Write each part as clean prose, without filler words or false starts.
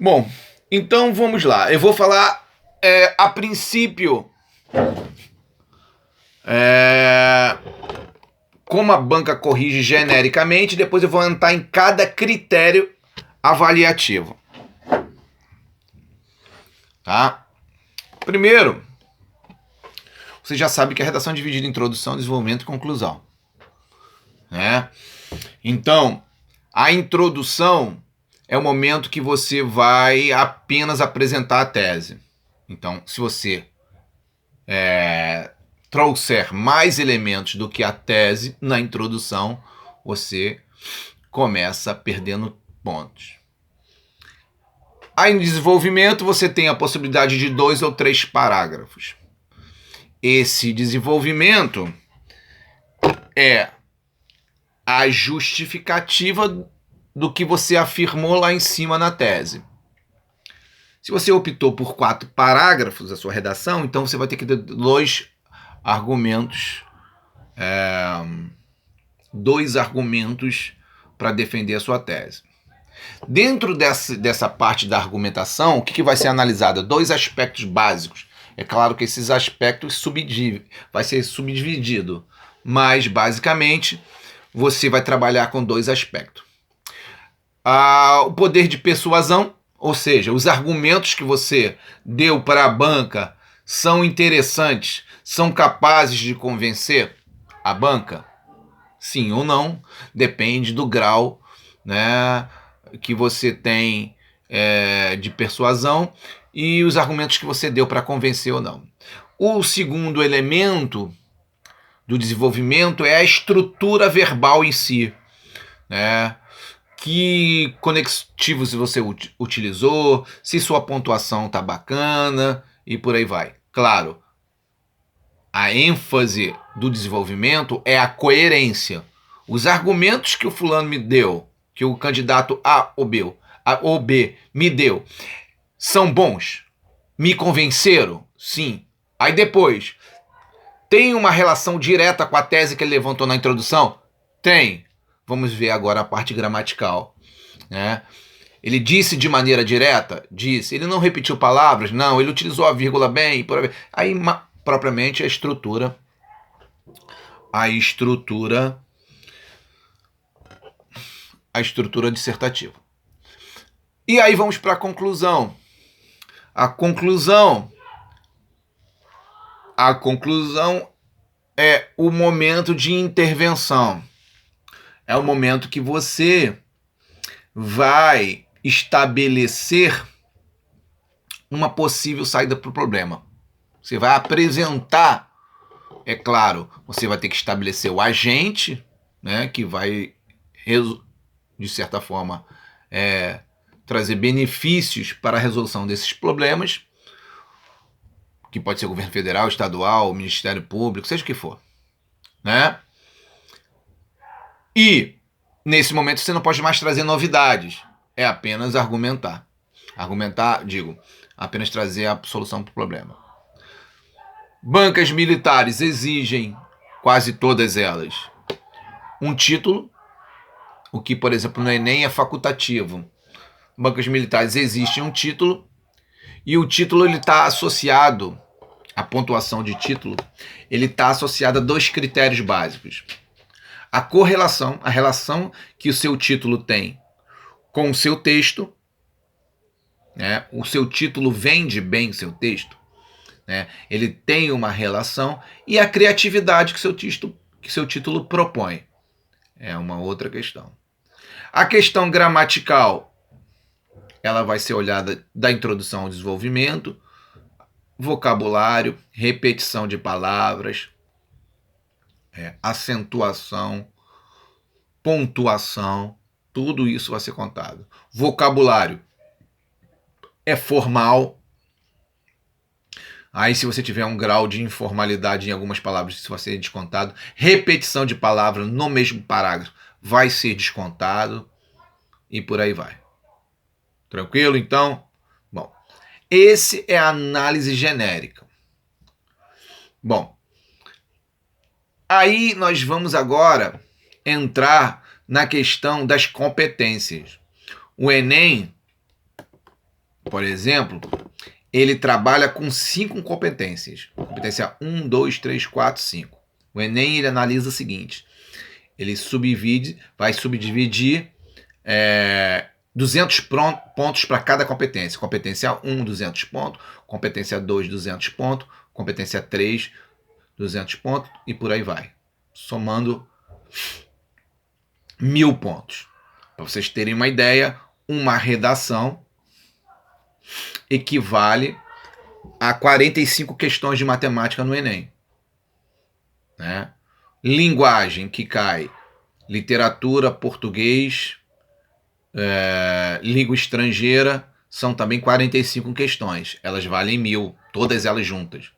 Bom, então vamos lá. Eu vou falar a princípio como a banca corrige genericamente, depois eu vou entrar em cada critério avaliativo. Tá? Primeiro, você já sabe que a redação é dividida em introdução, desenvolvimento e conclusão. Né? Então, a introdução é o momento que você vai apenas apresentar a tese. Então, se você trouxer mais elementos do que a tese na introdução, você começa perdendo pontos. Aí em desenvolvimento você tem a possibilidade de 2 ou 3 parágrafos. Esse desenvolvimento é a justificativa do que você afirmou lá em cima na tese. Se você optou por 4 parágrafos a sua redação, então você vai ter que ter 2 argumentos, 2 argumentos para defender a sua tese. Dentro dessa parte da argumentação, o que vai ser analisado? 2 aspectos básicos. É claro que esses aspectos vai ser subdividido, mas basicamente você vai trabalhar com 2 aspectos. O poder de persuasão, ou seja, os argumentos que você deu para a banca são interessantes, são capazes de convencer a banca? Sim ou não, depende do grau, né, que você tem de persuasão e os argumentos que você deu para convencer ou não. O segundo elemento do desenvolvimento é a estrutura verbal em si, né? Que conectivos você utilizou, se sua pontuação tá bacana e por aí vai. Claro, a ênfase do desenvolvimento é a coerência. Os argumentos que o fulano me deu, que o candidato A ou B me deu, são bons? Me convenceram? Sim. Aí depois, tem uma relação direta com a tese que ele levantou na introdução? Tem. Vamos ver agora a parte gramatical. Né? Ele disse de maneira direta? Disse. Ele não repetiu palavras? Não. Ele utilizou a vírgula bem? Aí, propriamente, a estrutura dissertativa. E aí vamos para a conclusão. A conclusão é o momento de intervenção. É o momento que você vai estabelecer uma possível saída para o problema. Você vai apresentar, é claro, você vai ter que estabelecer o agente, né, que vai, de certa forma, trazer benefícios para a resolução desses problemas, que pode ser o governo federal, estadual, o Ministério Público, seja o que for. Né? E, nesse momento, você não pode mais trazer novidades. É apenas argumentar. Apenas trazer a solução para o problema. Bancas militares exigem, quase todas elas, um título, o que, por exemplo, no Enem é facultativo. Bancas militares exigem um título, e o título está associado, a pontuação de título, ele está associado a 2 critérios básicos. A correlação, a relação que o seu título tem com o seu texto, né? O seu título vende bem o seu texto, né? Ele tem uma relação, e a criatividade que seu título propõe. É uma outra questão. A questão gramatical, ela vai ser olhada da introdução ao desenvolvimento, vocabulário, repetição de palavras, acentuação, pontuação, tudo isso vai ser contado. Vocabulário é formal. Aí, se você tiver um grau de informalidade em algumas palavras, isso vai ser descontado. Repetição de palavra no mesmo parágrafo vai ser descontado. E por aí vai. Tranquilo, então? Bom, esse é a análise genérica. Bom, aí nós vamos agora entrar na questão das competências. O Enem, por exemplo, ele trabalha com 5 competências. Competência 1, 2, 3, 4, 5. O Enem ele analisa o seguinte: ele vai subdividir 200 pontos para cada competência. Competência 1, 200 pontos. Competência 2, 200 pontos. Competência 3, 200 pontos. E por aí vai. Somando 1000 pontos. Para vocês terem uma ideia, uma redação equivale a 45 questões de matemática no Enem. Né? Linguagem que cai: literatura, português, língua estrangeira, são também 45 questões. Elas valem 1000, todas elas juntas.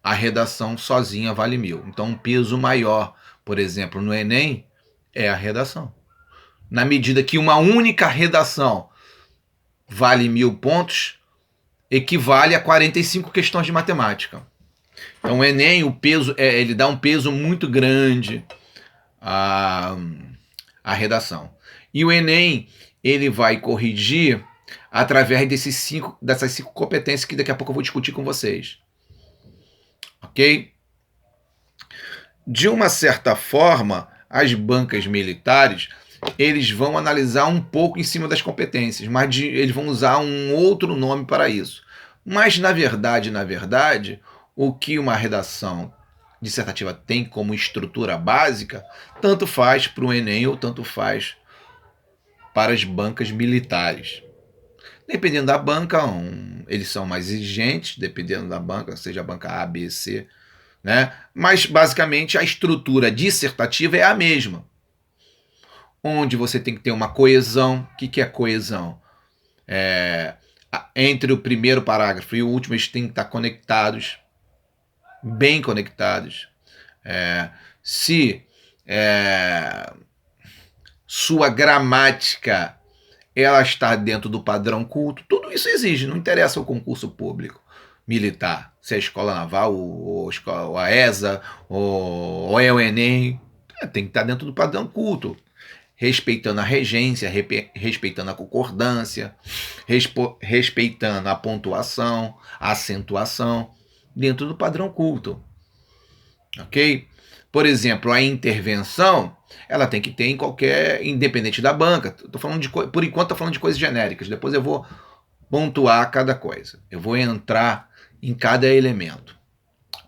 A redação sozinha vale 1000. Então, um peso maior, por exemplo, no Enem, é a redação. Na medida que uma única redação vale 1000 pontos, equivale a 45 questões de matemática. Então, o Enem, o peso, ele dá um peso muito grande à redação. E o Enem, ele vai corrigir através dessas 5 competências que daqui a pouco eu vou discutir com vocês. Ok? De uma certa forma, as bancas militares, eles vão analisar um pouco em cima das competências, mas eles vão usar um outro nome para isso. Mas, na verdade, o que uma redação dissertativa tem como estrutura básica, tanto faz para o Enem ou tanto faz para as bancas militares. Dependendo da banca, eles são mais exigentes, dependendo da banca, seja a banca A, B, C, né? Mas, basicamente, a estrutura dissertativa é a mesma. Onde você tem que ter uma coesão. O que é coesão? Entre o primeiro parágrafo e o último, eles têm que estar conectados, bem conectados. Se sua gramática ela está dentro do padrão culto, tudo isso exige, não interessa o concurso público militar, se é a escola naval, ou a ESA, ou é o Enem, tem que estar dentro do padrão culto, respeitando a regência, respeitando a concordância, respeitando a pontuação, a acentuação, dentro do padrão culto. Ok? Por exemplo, a intervenção, ela tem que ter em qualquer, independente da banca. Por enquanto estou falando de coisas genéricas, depois eu vou pontuar cada coisa. Eu vou entrar em cada elemento.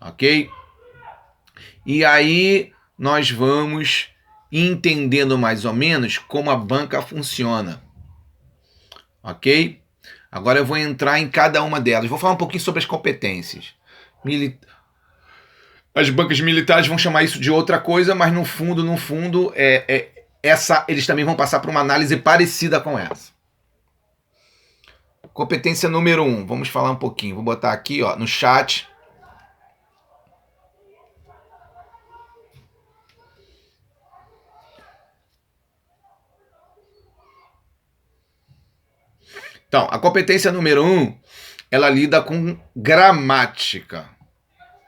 Ok? E aí nós vamos entendendo mais ou menos como a banca funciona. Ok? Agora eu vou entrar em cada uma delas. Vou falar um pouquinho sobre as competências. As bancas militares vão chamar isso de outra coisa, mas no fundo, eles também vão passar por uma análise parecida com essa. Competência número 1, vamos falar um pouquinho. Vou botar aqui no chat. Então, a competência número 1, ela lida com gramática.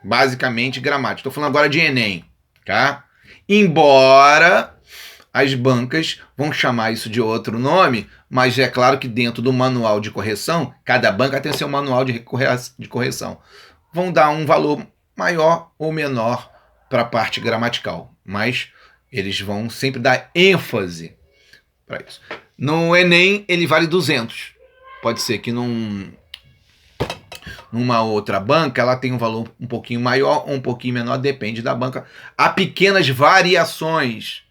Basicamente gramática. Estou falando agora de Enem, tá? Embora as bancas vão chamar isso de outro nome, mas é claro que dentro do manual de correção, cada banca tem seu manual de correção. Vão dar um valor maior ou menor para a parte gramatical, mas eles vão sempre dar ênfase para isso. No Enem, ele vale 200. Pode ser que numa outra banca ela tem um valor um pouquinho maior ou um pouquinho menor, depende da banca. Há pequenas variações,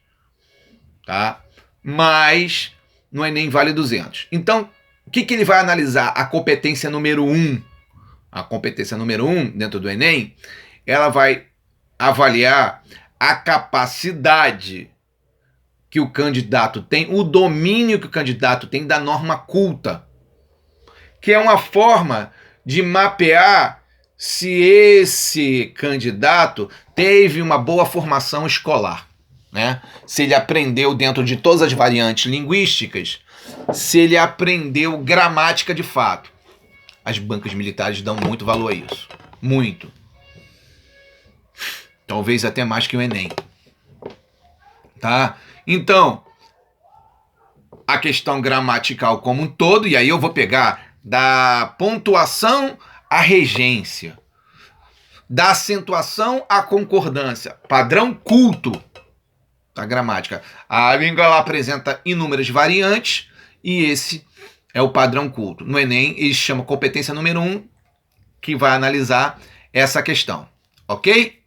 tá? Mas no Enem vale 200. Então, o que ele vai analisar? A competência número 1. A competência número 1 dentro do Enem, ela vai avaliar a capacidade que o candidato tem, o domínio que o candidato tem da norma culta, que é uma forma de mapear se esse candidato teve uma boa formação escolar, né? Se ele aprendeu dentro de todas as variantes linguísticas, se ele aprendeu gramática de fato. As bancas militares dão muito valor a isso. Muito. Talvez até mais que o Enem. Tá? Então, a questão gramatical como um todo, e aí eu vou pegar da pontuação à regência, da acentuação à concordância, padrão culto da gramática. A língua ela apresenta inúmeras variantes e esse é o padrão culto. No Enem, ele chama competência número 1, que vai analisar essa questão, ok?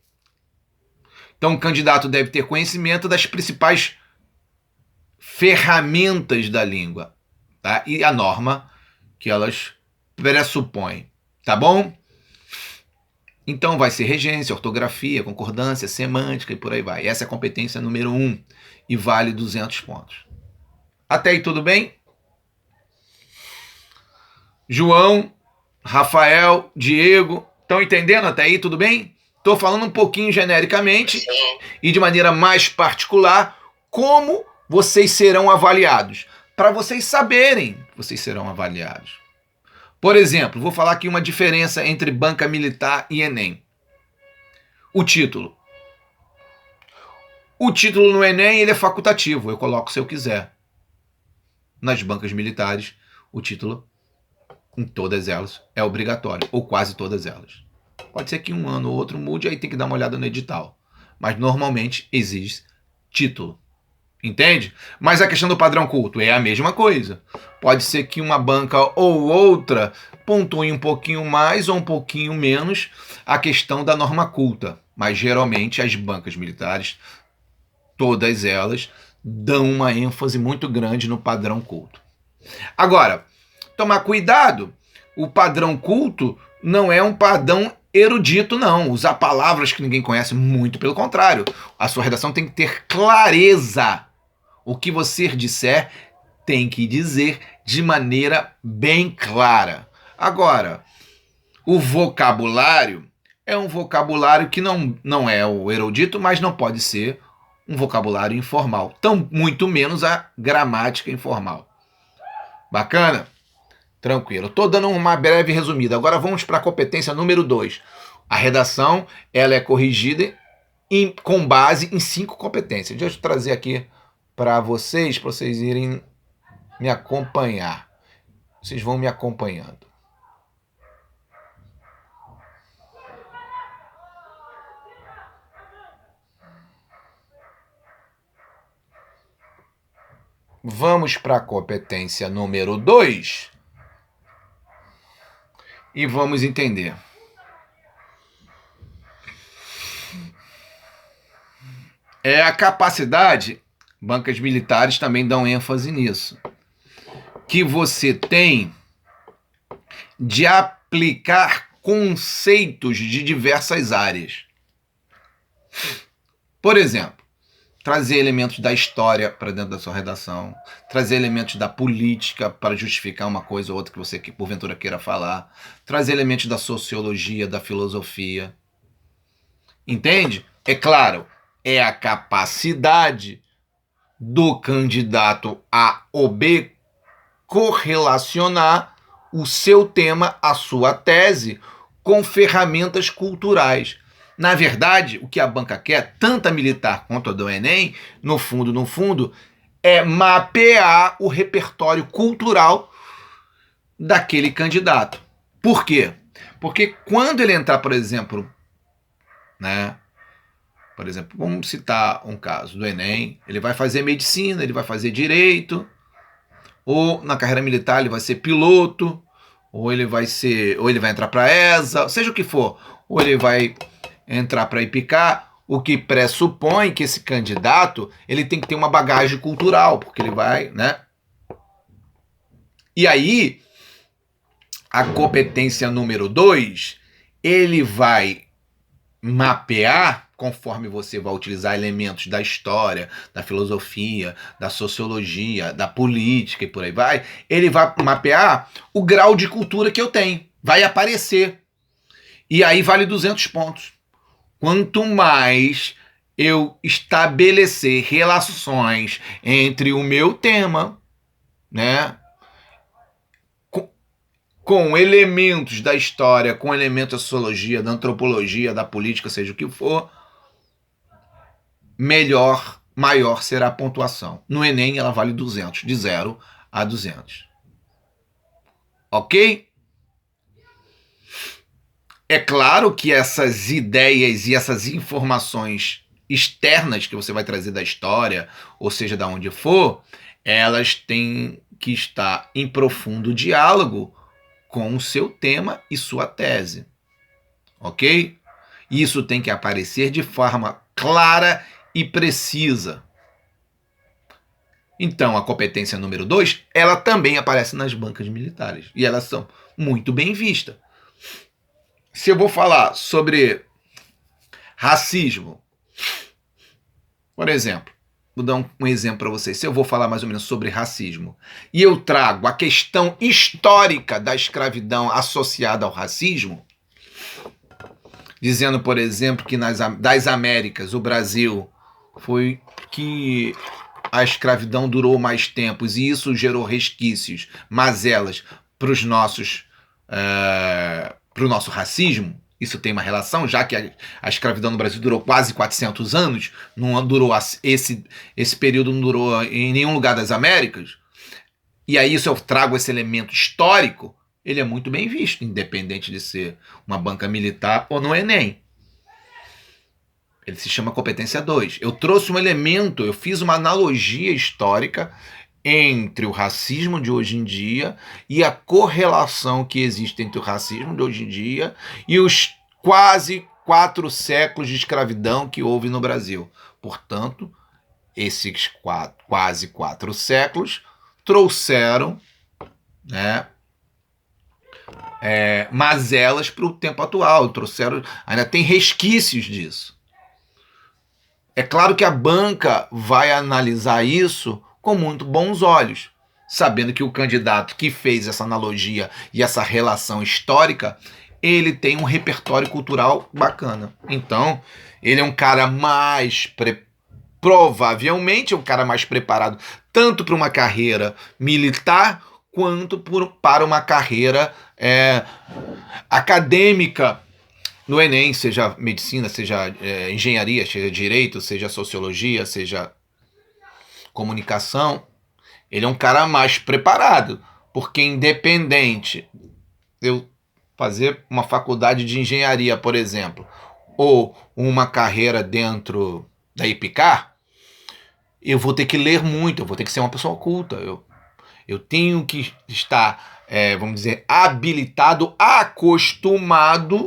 Então, o candidato deve ter conhecimento das principais ferramentas da língua, tá? E a norma que elas pressupõem, tá bom? Então, vai ser regência, ortografia, concordância, semântica e por aí vai. Essa é a competência número 1 e vale 200 pontos. Até aí, tudo bem? João, Rafael, Diego, estão entendendo até aí, tudo bem? Estou falando um pouquinho genericamente e de maneira mais particular como vocês serão avaliados, para vocês saberem que vocês serão avaliados. Por exemplo, vou falar aqui uma diferença entre banca militar e Enem. O título. O título no Enem ele é facultativo, eu coloco se eu quiser. Nas bancas militares, o título, em todas elas, é obrigatório, ou quase todas elas. Pode ser que um ano ou outro mude, aí tem que dar uma olhada no edital. Mas normalmente exige título. Entende? Mas a questão do padrão culto é a mesma coisa. Pode ser que uma banca ou outra pontue um pouquinho mais ou um pouquinho menos a questão da norma culta. Mas geralmente as bancas militares, todas elas, dão uma ênfase muito grande no padrão culto. Agora, tomar cuidado, o padrão culto não é um padrão erudito, não. Usar palavras que ninguém conhece, muito pelo contrário. A sua redação tem que ter clareza. O que você disser tem que dizer de maneira bem clara. Agora, o vocabulário é um vocabulário que não é o erudito, mas não pode ser um vocabulário informal. Tão muito menos a gramática informal. Bacana? Tranquilo. Estou dando uma breve resumida. Agora vamos para a competência número 2. A redação ela é corrigida com base em 5 competências. Deixa eu trazer aqui para vocês irem me acompanhar. Vocês vão me acompanhando. Vamos para a competência número 2 e vamos entender. É a capacidade, bancas militares também dão ênfase nisso, que você tem de aplicar conceitos de diversas áreas. Por exemplo, trazer elementos da história para dentro da sua redação, trazer elementos da política para justificar uma coisa ou outra que você porventura queira falar, trazer elementos da sociologia, da filosofia. Entende? É claro, é a capacidade do candidato A ou B correlacionar o seu tema, a sua tese, com ferramentas culturais. Na verdade, o que a banca quer, tanto a militar quanto a do Enem, no fundo, é mapear o repertório cultural daquele candidato. Por quê? Porque quando ele entrar, por exemplo, vamos citar um caso do Enem, ele vai fazer medicina, ele vai fazer direito, ou na carreira militar ele vai ser piloto, ou ele vai entrar para a ESA, seja o que for, ou ele vai entrar para IPCAR, o que pressupõe que esse candidato ele tem que ter uma bagagem cultural, porque ele vai, E aí, a competência número 2, ele vai mapear, conforme você vai utilizar elementos da história, da filosofia, da sociologia, da política e por aí vai, ele vai mapear o grau de cultura que eu tenho. Vai aparecer. E aí vale 200 pontos. Quanto mais eu estabelecer relações entre o meu tema, com elementos da história, com elementos da sociologia, da antropologia, da política, seja o que for, maior será a pontuação. No Enem ela vale 200, de 0 a 200. Ok? É claro que essas ideias e essas informações externas que você vai trazer da história, ou seja, da onde for, elas têm que estar em profundo diálogo com o seu tema e sua tese. Ok? Isso tem que aparecer de forma clara e precisa. Então, a competência número 2, ela também aparece nas bancas militares. E elas são muito bem vistas. Se eu vou falar sobre racismo, por exemplo, vou dar um exemplo para vocês. Se eu vou falar mais ou menos sobre racismo e eu trago a questão histórica da escravidão associada ao racismo, dizendo, por exemplo, que das Américas, o Brasil foi que a escravidão durou mais tempos e isso gerou resquícios, mazelas para o nosso racismo. Isso tem uma relação, já que a escravidão no Brasil durou quase 400 anos, não durou esse período não durou em nenhum lugar das Américas. E aí, se eu trago esse elemento histórico, ele é muito bem visto, independente de ser uma banca militar ou no Enem. Ele se chama competência 2. Eu trouxe um elemento, eu fiz uma analogia histórica entre o racismo de hoje em dia e a correlação que existe entre o racismo de hoje em dia e os quase 4 séculos de escravidão que houve no Brasil. Portanto, esses quase 4 séculos trouxeram, né, mazelas para o tempo atual, ainda tem resquícios disso. É claro que a banca vai analisar isso com muito bons olhos, sabendo que o candidato que fez essa analogia e essa relação histórica, ele tem um repertório cultural bacana. Então, ele é um cara provavelmente é um cara mais preparado tanto para uma carreira militar quanto para uma carreira acadêmica no Enem, seja medicina, seja engenharia, seja direito, seja sociologia, seja comunicação. Ele é um cara mais preparado, porque independente de eu fazer uma faculdade de engenharia, por exemplo, ou uma carreira dentro da IPCAR, eu vou ter que ler muito, eu vou ter que ser uma pessoa culta. Eu tenho que estar, vamos dizer, habilitado, acostumado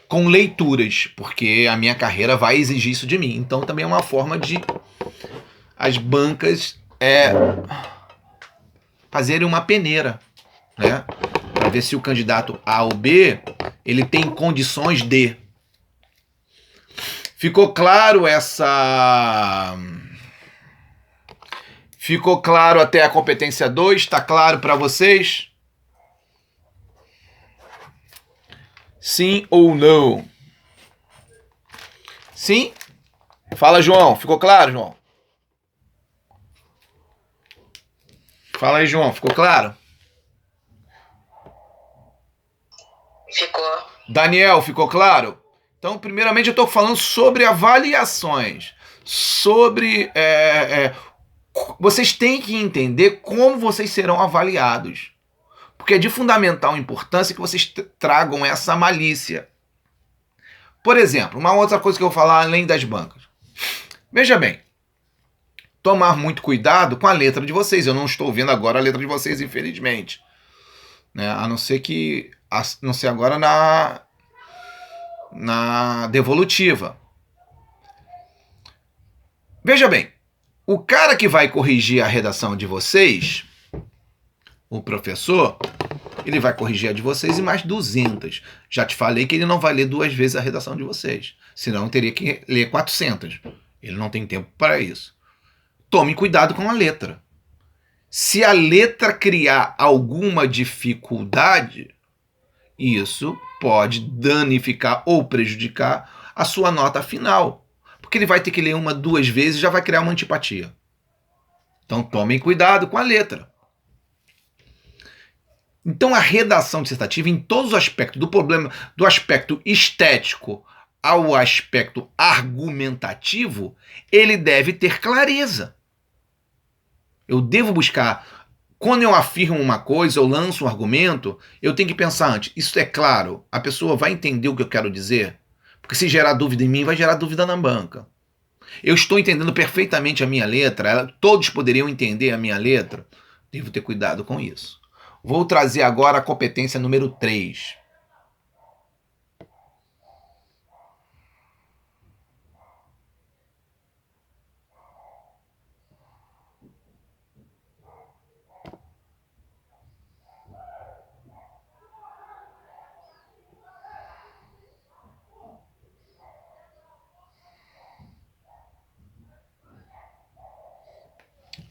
com leituras, porque a minha carreira vai exigir isso de mim. Então também é uma forma de as bancas fazerem uma peneira, né? Para ver se o candidato A ou B ele tem condições de. Ficou claro Ficou claro até a competência 2? Está claro para vocês? Sim ou não? Sim? Fala, João. Ficou claro, João? Fala aí, João. Ficou claro? Ficou. Daniel, ficou claro? Então, primeiramente, eu estou falando sobre avaliações. Sobre... vocês têm que entender como vocês serão avaliados. Porque é de fundamental importância que vocês tragam essa malícia. Por exemplo, uma outra coisa que eu vou falar além das bancas. Veja bem, tomar muito cuidado com a letra de vocês. Eu não estou vendo agora a letra de vocês, infelizmente. Né? A não ser agora na devolutiva. Veja bem, o cara que vai corrigir a redação de vocês, o professor, ele vai corrigir a de vocês e mais 200. Já te falei que ele não vai ler 2 vezes a redação de vocês. Senão teria que ler 400. Ele não tem tempo para isso. Tome cuidado com a letra. Se a letra criar alguma dificuldade, isso pode danificar ou prejudicar a sua nota final. Porque ele vai ter que ler 1, 2 vezes e já vai criar uma antipatia. Então tomem cuidado com a letra. Então a redação dissertativa, em todos os aspectos do problema, do aspecto estético ao aspecto argumentativo, ele deve ter clareza. Eu devo buscar quando eu afirmo uma coisa, eu lanço um argumento, eu tenho que pensar antes, isso é claro? A pessoa vai entender o que eu quero dizer? Porque se gerar dúvida em mim, vai gerar dúvida na banca. Eu estou entendendo perfeitamente a minha letra, todos poderiam entender a minha letra. Devo ter cuidado com isso. Vou trazer agora a competência número 3.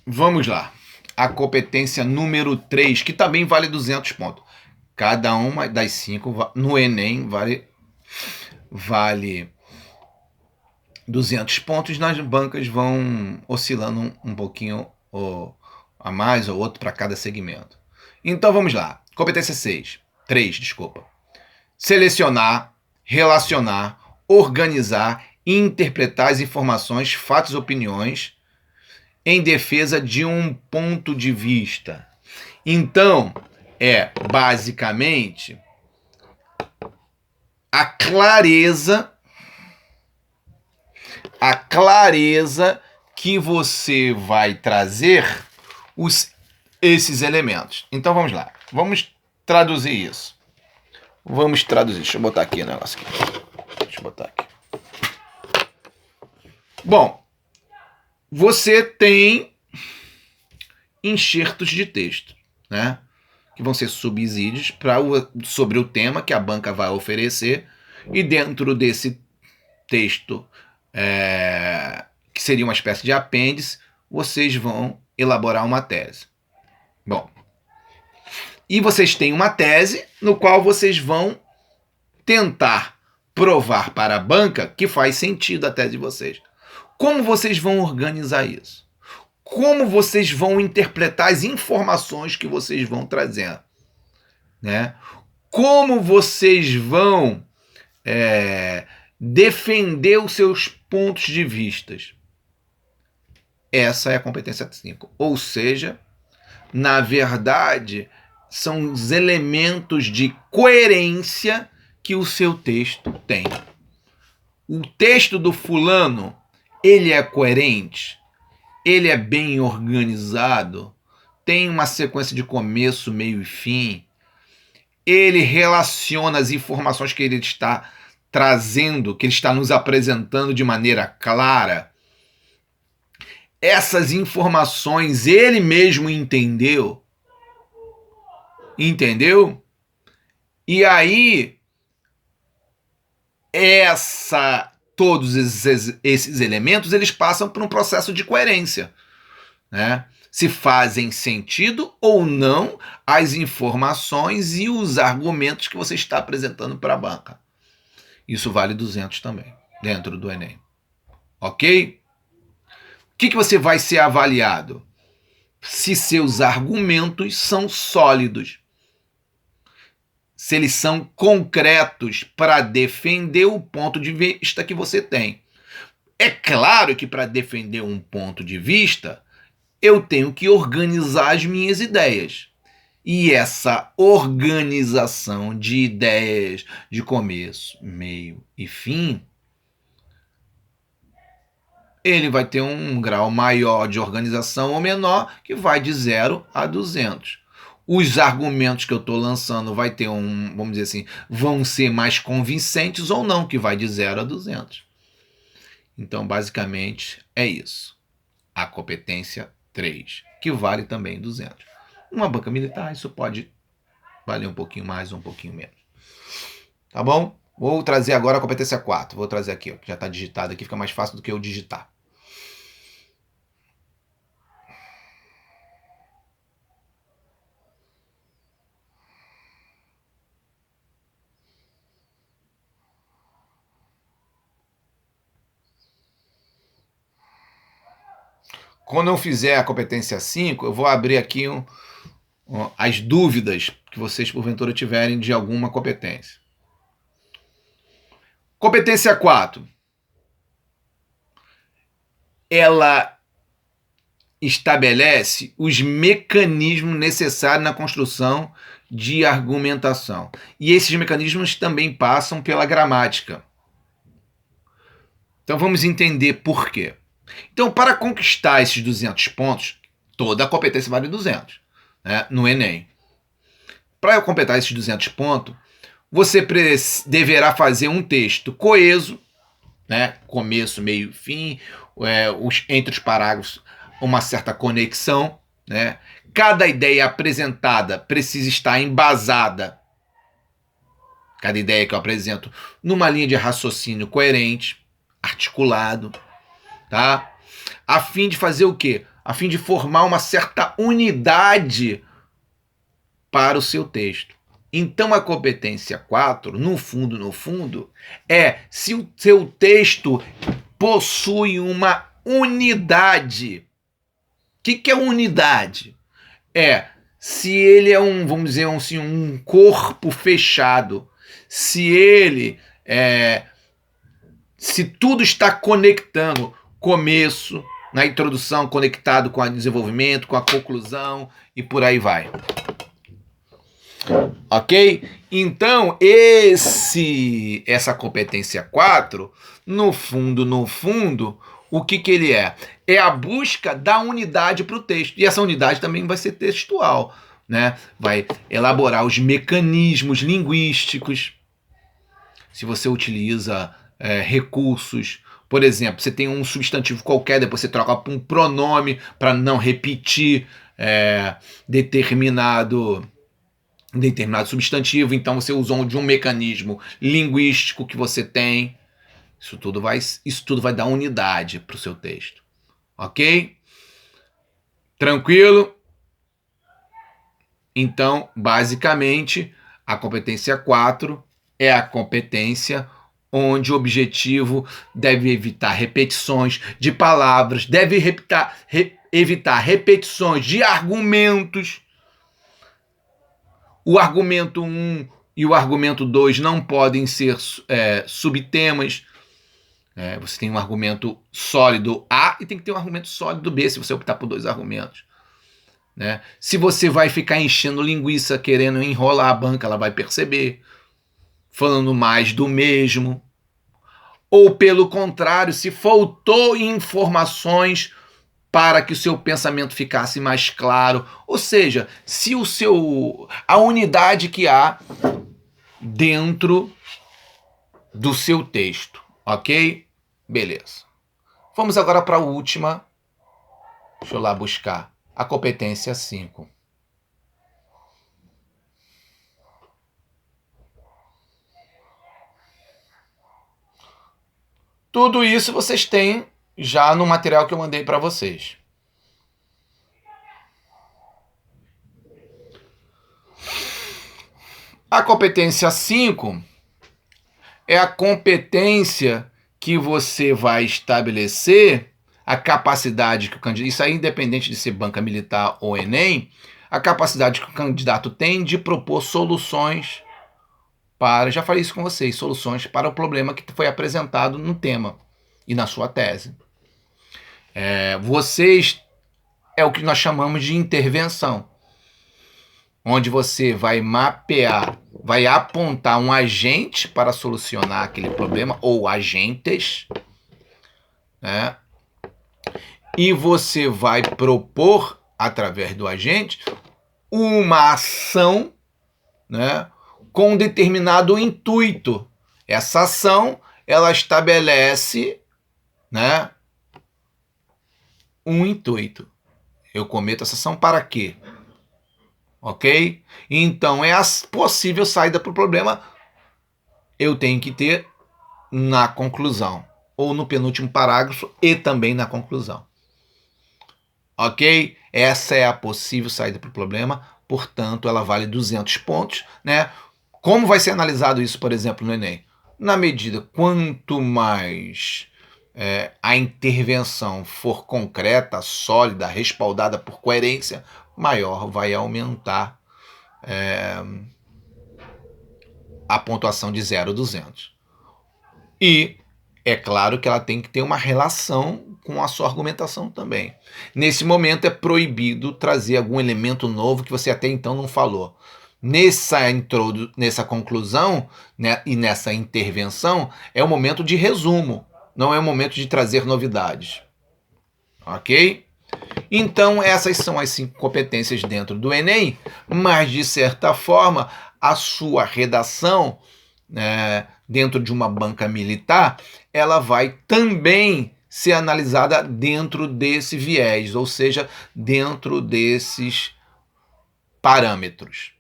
Vamos lá. A competência número 3, que também vale 200 pontos. Cada uma das 5 no Enem vale 200 pontos. Nas bancas vão oscilando um pouquinho a mais ou outro para cada segmento. Então vamos lá. Competência 3, desculpa. Selecionar, relacionar, organizar e interpretar as informações, fatos e opiniões em defesa de um ponto de vista. Então, é basicamente a clareza que você vai trazer esses elementos. Então vamos lá. Vamos traduzir isso. Vamos traduzir. Deixa eu botar aqui o negócio aqui. Deixa eu botar aqui. Bom, você tem enxertos de texto, né? Que vão ser subsídios sobre o tema que a banca vai oferecer, e dentro desse texto, que seria uma espécie de apêndice, vocês vão elaborar uma tese. Bom, e vocês têm uma tese no qual vocês vão tentar provar para a banca que faz sentido a tese de vocês. Como vocês vão organizar isso? Como vocês vão interpretar as informações que vocês vão trazendo, né? Como vocês vão defender os seus pontos de vista. Essa é a competência 5. Ou seja, na verdade, são os elementos de coerência que o seu texto tem. O texto do fulano, ele é coerente? Ele é bem organizado? Tem uma sequência de começo, meio e fim? Ele relaciona as informações que ele está trazendo, que ele está nos apresentando de maneira clara? Essas informações ele mesmo entendeu? Entendeu? E aí, todos esses elementos, eles passam por um processo de coerência, né? Se fazem sentido ou não as informações e os argumentos que você está apresentando para a banca. Isso vale 200 também, dentro do Enem. Ok? O que você vai ser avaliado? Se seus argumentos são sólidos. Se eles são concretos para defender o ponto de vista que você tem. É claro que para defender um ponto de vista, eu tenho que organizar as minhas ideias. E essa organização de ideias de começo, meio e fim, ele vai ter um grau maior de organização ou menor, que vai de 0 a 200. Os argumentos que eu estou lançando vai ter vamos dizer assim, vão ser mais convincentes ou não, que vai de 0 a 200. Então, basicamente, é isso. A competência 3, que vale também 200. Uma banca militar, isso pode valer um pouquinho mais ou um pouquinho menos. Tá bom? Vou trazer agora a competência 4. Vou trazer aqui, ó, que já está digitado aqui, fica mais fácil do que eu digitar. Quando eu fizer a competência 5, eu vou abrir aqui as dúvidas que vocês, porventura, tiverem de alguma competência. Competência 4. Ela estabelece os mecanismos necessários na construção de argumentação. E esses mecanismos também passam pela gramática. Então vamos entender por quê. Então, para conquistar esses 200 pontos, toda a competência vale 200, né, no Enem. Para eu completar esses 200 pontos, você deverá fazer um texto coeso, né, começo, meio e fim, entre os parágrafos uma certa conexão, né? Cada ideia apresentada precisa estar embasada, cada ideia que eu apresento, numa linha de raciocínio coerente, articulado, tá? A fim de fazer o quê? A fim de formar uma certa unidade para o seu texto. Então a competência 4, no fundo, é se o seu texto possui uma unidade. O que é unidade? É se ele é vamos dizer assim, um corpo fechado, se tudo está conectando, começo, na introdução conectado com o desenvolvimento, com a conclusão e por aí vai. Ok? Então, essa competência 4, no fundo, o que ele é? É a busca da unidade para o texto. E essa unidade também vai ser textual, né? Vai elaborar os mecanismos linguísticos. Se você utiliza recursos, por exemplo, você tem um substantivo qualquer, depois você troca para um pronome para não repetir determinado substantivo, então você usou de um mecanismo linguístico que você tem. Isso tudo vai dar unidade para o seu texto. Ok? Tranquilo? Então, basicamente, a competência 4 é a competência onde o objetivo deve evitar repetições de palavras, deve evitar repetições de argumentos. O argumento 1 e o argumento 2 não podem ser subtemas. Você tem um argumento sólido A e tem que ter um argumento sólido B, se você optar por 2 argumentos. Né? Se você vai ficar enchendo linguiça, querendo enrolar a banca, ela vai perceber. Falando mais do mesmo. Ou, pelo contrário, se faltou informações para que o seu pensamento ficasse mais claro. Ou seja, se a unidade que há dentro do seu texto. Ok? Beleza. Vamos agora para a última. Deixa eu lá buscar. A competência 5. Tudo isso vocês têm já no material que eu mandei para vocês. A competência 5 é a competência que você vai estabelecer, a capacidade que o candidato, isso aí independente de ser banca militar ou Enem, a capacidade que o candidato tem de propor soluções para, já falei isso com vocês, soluções para o problema que foi apresentado no tema e na sua tese. Vocês é o que nós chamamos de intervenção, onde você vai mapear, vai apontar um agente para solucionar aquele problema, ou agentes, né? E você vai propor, através do agente, uma ação, né, com um determinado intuito. Essa ação, ela estabelece, né, um intuito. Eu cometo essa ação para quê? Ok? Então, é a possível saída para o problema. Eu tenho que ter na conclusão, ou no penúltimo parágrafo e também na conclusão. Ok? Essa é a possível saída para o problema, portanto, ela vale 200 pontos, né? Como vai ser analisado isso, por exemplo, no Enem? Na medida, quanto mais a intervenção for concreta, sólida, respaldada por coerência, maior vai aumentar a pontuação de 0 a 200. E É claro que ela tem que ter uma relação com a sua argumentação também. Nesse momento é proibido trazer algum elemento novo que você até então não falou. Nessa conclusão, né, e nessa intervenção é o momento de resumo, não é o momento de trazer novidades. Ok? Então essas são as 5 competências dentro do Enem, mas de certa forma a sua redação, dentro de uma banca militar, ela vai também ser analisada dentro desse viés, ou seja, dentro desses parâmetros.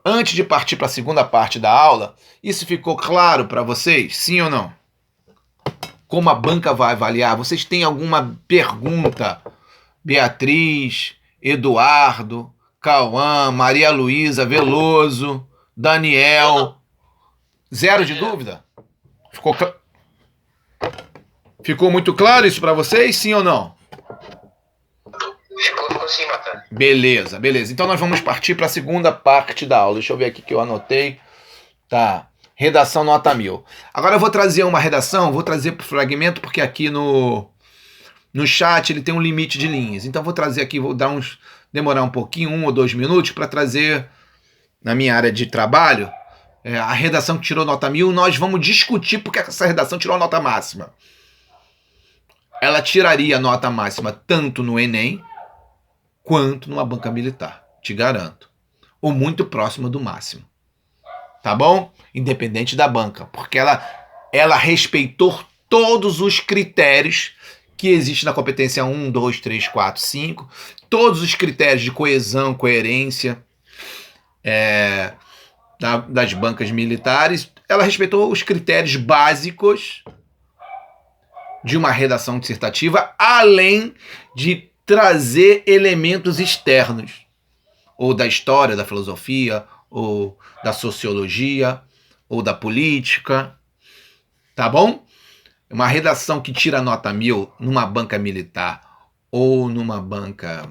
Antes de partir para a segunda parte da aula, isso ficou claro para vocês? Sim ou não? Como a banca vai avaliar? Vocês têm alguma pergunta? Beatriz, Eduardo, Cauã, Maria Luísa, Veloso, Daniel. Zero de dúvida? Ficou muito claro isso para vocês? Sim ou não? Ficou sim, Matan. Beleza. Então nós vamos partir para a segunda parte da aula. Deixa eu ver aqui que eu anotei. Tá. Redação nota 1000. Agora eu vou trazer uma redação, vou trazer por fragmento, porque aqui no chat ele tem um limite de linhas. Então vou trazer aqui, demorar um pouquinho, 1 ou 2 minutos, para trazer na minha área de trabalho a redação que tirou nota 1000. Nós vamos discutir porque essa redação tirou nota máxima. Ela tiraria nota máxima tanto no Enem quanto numa banca militar, te garanto. Ou muito próximo do máximo. Tá bom? Independente da banca. Porque ela respeitou todos os critérios que existem na competência 1, 2, 3, 4, 5. Todos os critérios de coesão, coerência das bancas militares. Ela respeitou os critérios básicos de uma redação dissertativa, além de trazer elementos externos, ou da história, da filosofia, ou da sociologia, ou da política, tá bom? Uma redação que tira nota 1000 numa banca militar ou numa banca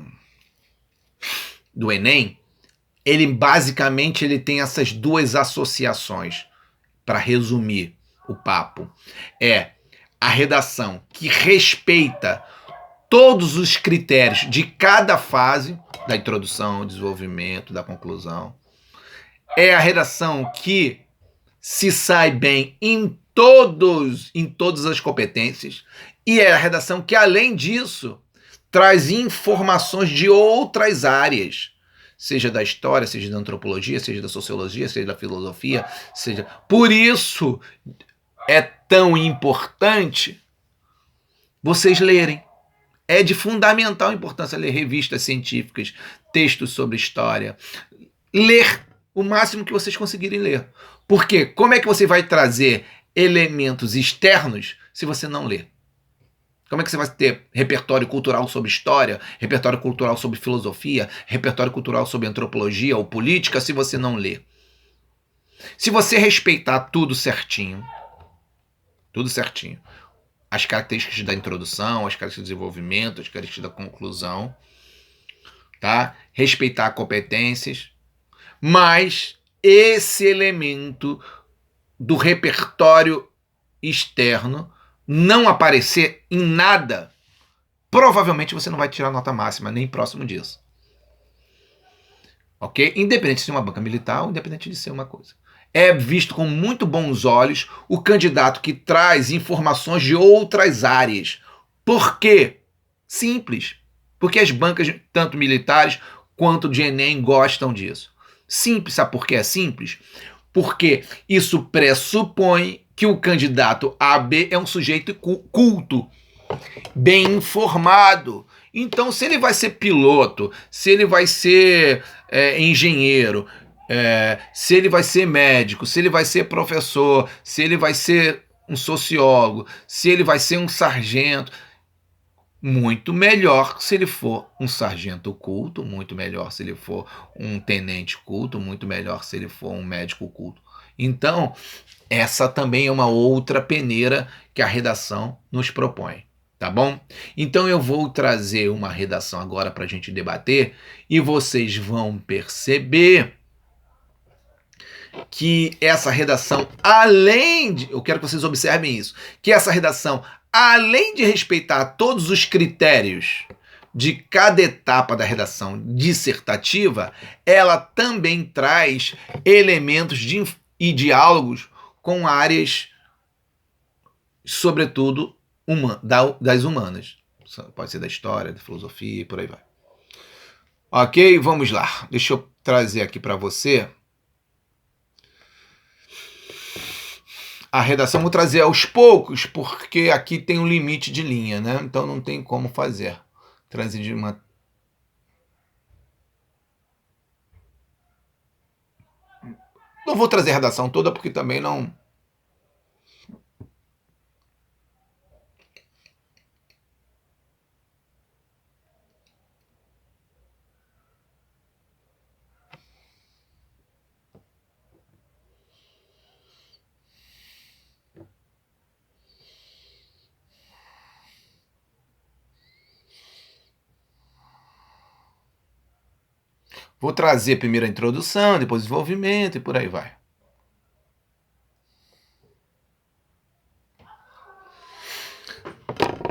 do Enem, ele basicamente tem essas duas associações, para resumir o papo. É a redação que respeita todos os critérios de cada fase, da introdução, desenvolvimento, da conclusão. É a redação que se sai bem em todas as competências. E é a redação que, além disso, traz informações de outras áreas, seja da história, seja da antropologia, seja da sociologia, seja da filosofia, seja... Por isso é tão importante vocês lerem. É de fundamental importância ler revistas científicas, textos sobre história. Ler o máximo que vocês conseguirem ler. Porque como é que você vai trazer elementos externos se você não ler? Como é que você vai ter repertório cultural sobre história, repertório cultural sobre filosofia, repertório cultural sobre antropologia ou política se você não ler? Se você respeitar tudo certinho, as características da introdução, as características do desenvolvimento, as características da conclusão, tá? Respeitar competências, mas esse elemento do repertório externo não aparecer em nada, provavelmente você não vai tirar nota máxima, nem próximo disso. Ok? Independente de ser uma banca militar ou independente de ser uma coisa. É visto com muito bons olhos o candidato que traz informações de outras áreas. Por quê? Simples. Porque as bancas, tanto militares quanto de Enem, gostam disso. Simples, sabe por que é simples? Porque isso pressupõe que o candidato AB é um sujeito culto, bem informado. Então, se ele vai ser piloto, se ele vai ser engenheiro, se ele vai ser médico, se ele vai ser professor, se ele vai ser um sociólogo, se ele vai ser um sargento, muito melhor se ele for um sargento culto, muito melhor se ele for um tenente culto, muito melhor se ele for um médico culto. Então, essa também é uma outra peneira que a redação nos propõe, tá bom? Então eu vou trazer uma redação agora para a gente debater e vocês vão perceber que essa redação, além de... Eu quero que vocês observem isso. Que essa redação, além de respeitar todos os critérios de cada etapa da redação dissertativa, ela também traz elementos e diálogos com áreas, sobretudo, das humanas. Pode ser da história, da filosofia e por aí vai. Ok? Vamos lá. Deixa eu trazer aqui para você a redação. Vou trazer aos poucos, porque aqui tem um limite de linha, né? Então não tem como fazer. Trazer de uma... Não vou trazer a redação toda, porque também não... Vou trazer primeiro a introdução, depois o desenvolvimento e por aí vai.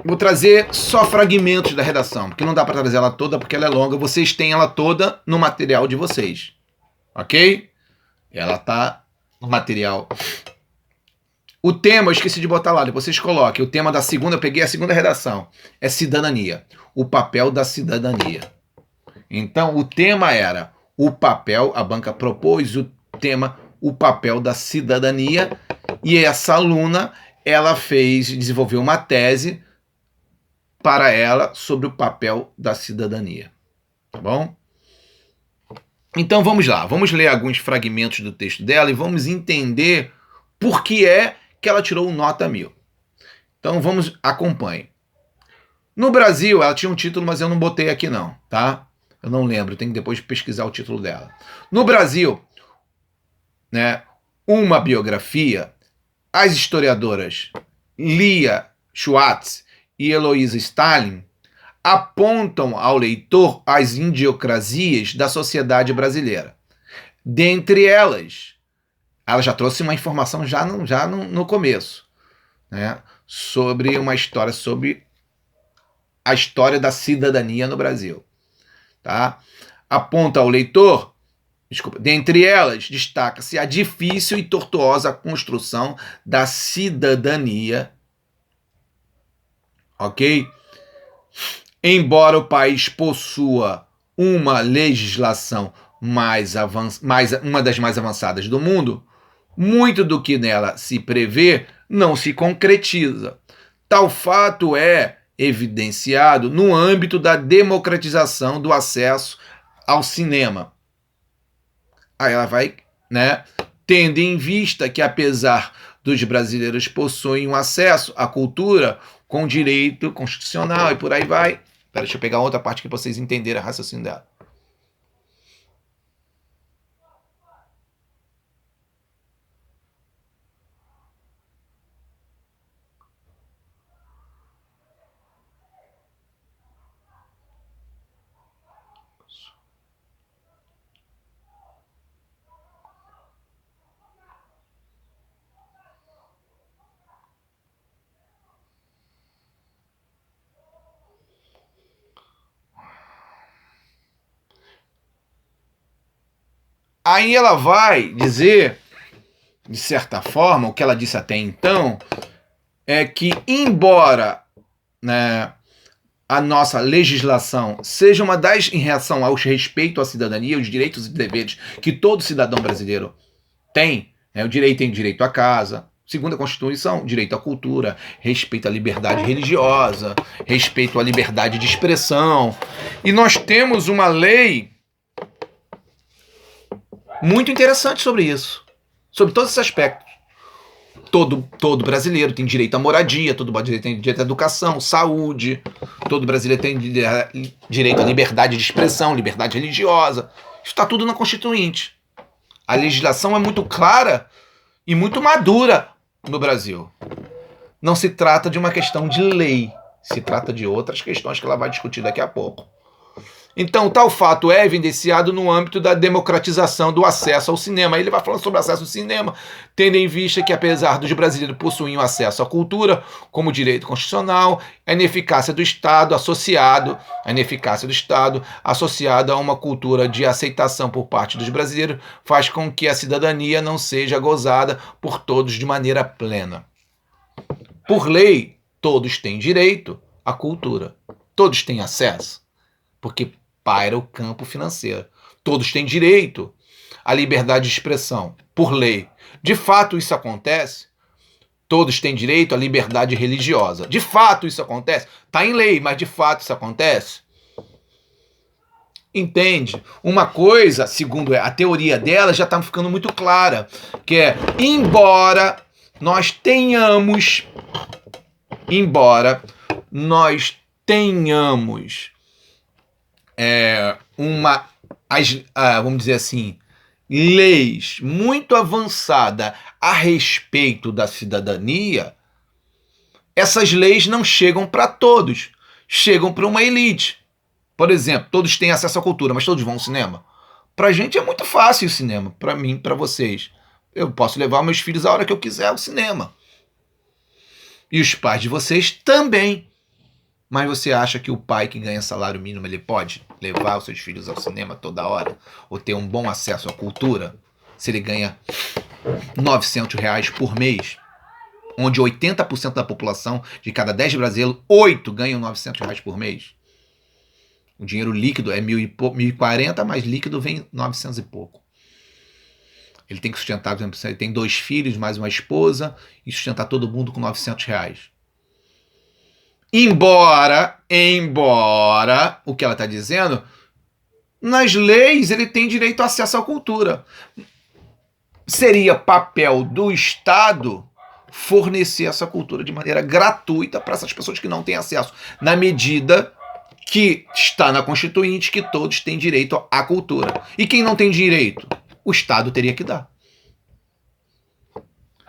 Vou trazer só fragmentos da redação, porque não dá para trazer ela toda, porque ela é longa. Vocês têm ela toda no material de vocês, ok? Ela tá no material. O tema, eu esqueci de botar lá, depois vocês coloquem. O tema da segunda, eu peguei a segunda redação. É cidadania. O papel da cidadania. Então, o tema era o papel, a banca propôs o tema, o papel da cidadania, e essa aluna, ela desenvolveu uma tese para ela sobre o papel da cidadania. Tá bom? Então vamos lá, vamos ler alguns fragmentos do texto dela e vamos entender por que é que ela tirou nota 1000. Então vamos, acompanhe. No Brasil, ela tinha um título, mas eu não botei aqui não, tá? Eu não lembro, tenho que depois pesquisar o título dela. No Brasil, né, uma biografia, as historiadoras Lia Schwartz e Heloísa Stalin apontam ao leitor as idiosincrasias da sociedade brasileira. Dentre elas, ela já trouxe uma informação já no começo, né, sobre uma história, sobre a história da cidadania no Brasil. Tá? Aponta ao leitor, dentre elas, destaca-se a difícil e tortuosa construção da cidadania. Ok? Embora o país possua uma legislação uma das mais avançadas do mundo, muito do que nela se prevê não se concretiza. Tal fato é evidenciado no âmbito da democratização do acesso ao cinema. Aí ela vai, né, tendo em vista que, apesar dos brasileiros possuem um acesso à cultura com direito constitucional e por aí vai. Pera, deixa eu pegar outra parte para vocês entenderem a raciocínio dela. Aí ela vai dizer, de certa forma, o que ela disse até então, é que, embora, né, a nossa legislação seja uma das, em relação ao respeito à cidadania, os direitos e deveres que todo cidadão brasileiro tem, né, tem direito à casa, segundo a Constituição, direito à cultura, respeito à liberdade religiosa, respeito à liberdade de expressão. E nós temos uma lei muito interessante sobre isso, sobre todos esses aspectos. Todo brasileiro tem direito à moradia, todo brasileiro tem direito à educação, saúde, todo brasileiro tem direito à liberdade de expressão, liberdade religiosa. Isso está tudo na Constituinte. A legislação é muito clara e muito madura no Brasil. Não se trata de uma questão de lei, se trata de outras questões que ela vai discutir daqui a pouco. Então, tal fato é evidenciado no âmbito da democratização do acesso ao cinema. Ele vai falando sobre acesso ao cinema, tendo em vista que, apesar dos brasileiros possuírem acesso à cultura como direito constitucional, a ineficácia do Estado associada a uma cultura de aceitação por parte dos brasileiros faz com que a cidadania não seja gozada por todos de maneira plena. Por lei, todos têm direito à cultura. Todos têm acesso, porque paira o campo financeiro. Todos têm direito à liberdade de expressão, por lei. De fato, isso acontece. Todos têm direito à liberdade religiosa. De fato, isso acontece. Está em lei, mas de fato isso acontece. Entende? Uma coisa, segundo a teoria dela, já está ficando muito clara, que é, embora nós tenhamos vamos dizer assim, leis muito avançadas a respeito da cidadania, essas leis não chegam para todos, chegam para uma elite. Por exemplo, todos têm acesso à cultura, mas todos vão ao cinema? Pra gente é muito fácil o cinema, pra mim, pra vocês. Eu posso levar meus filhos a hora que eu quiser ao cinema. E os pais de vocês também. Mas você acha que o pai que ganha salário mínimo, ele pode levar os seus filhos ao cinema toda hora? Ou ter um bom acesso à cultura? Se ele ganha R$900 por mês, onde 80% da população, de cada 10 brasileiros, 8 ganham R$900 por mês. O dinheiro líquido é 1.040, mas líquido vem 900 e pouco. Ele tem que sustentar, por exemplo, ele tem 2 filhos, mais uma esposa, e sustentar todo mundo com R$900. Embora, o que ela está dizendo, nas leis ele tem direito ao acesso à cultura. Seria papel do Estado fornecer essa cultura de maneira gratuita para essas pessoas que não têm acesso, na medida que está na Constituinte que todos têm direito à cultura. E quem não tem direito? O Estado teria que dar.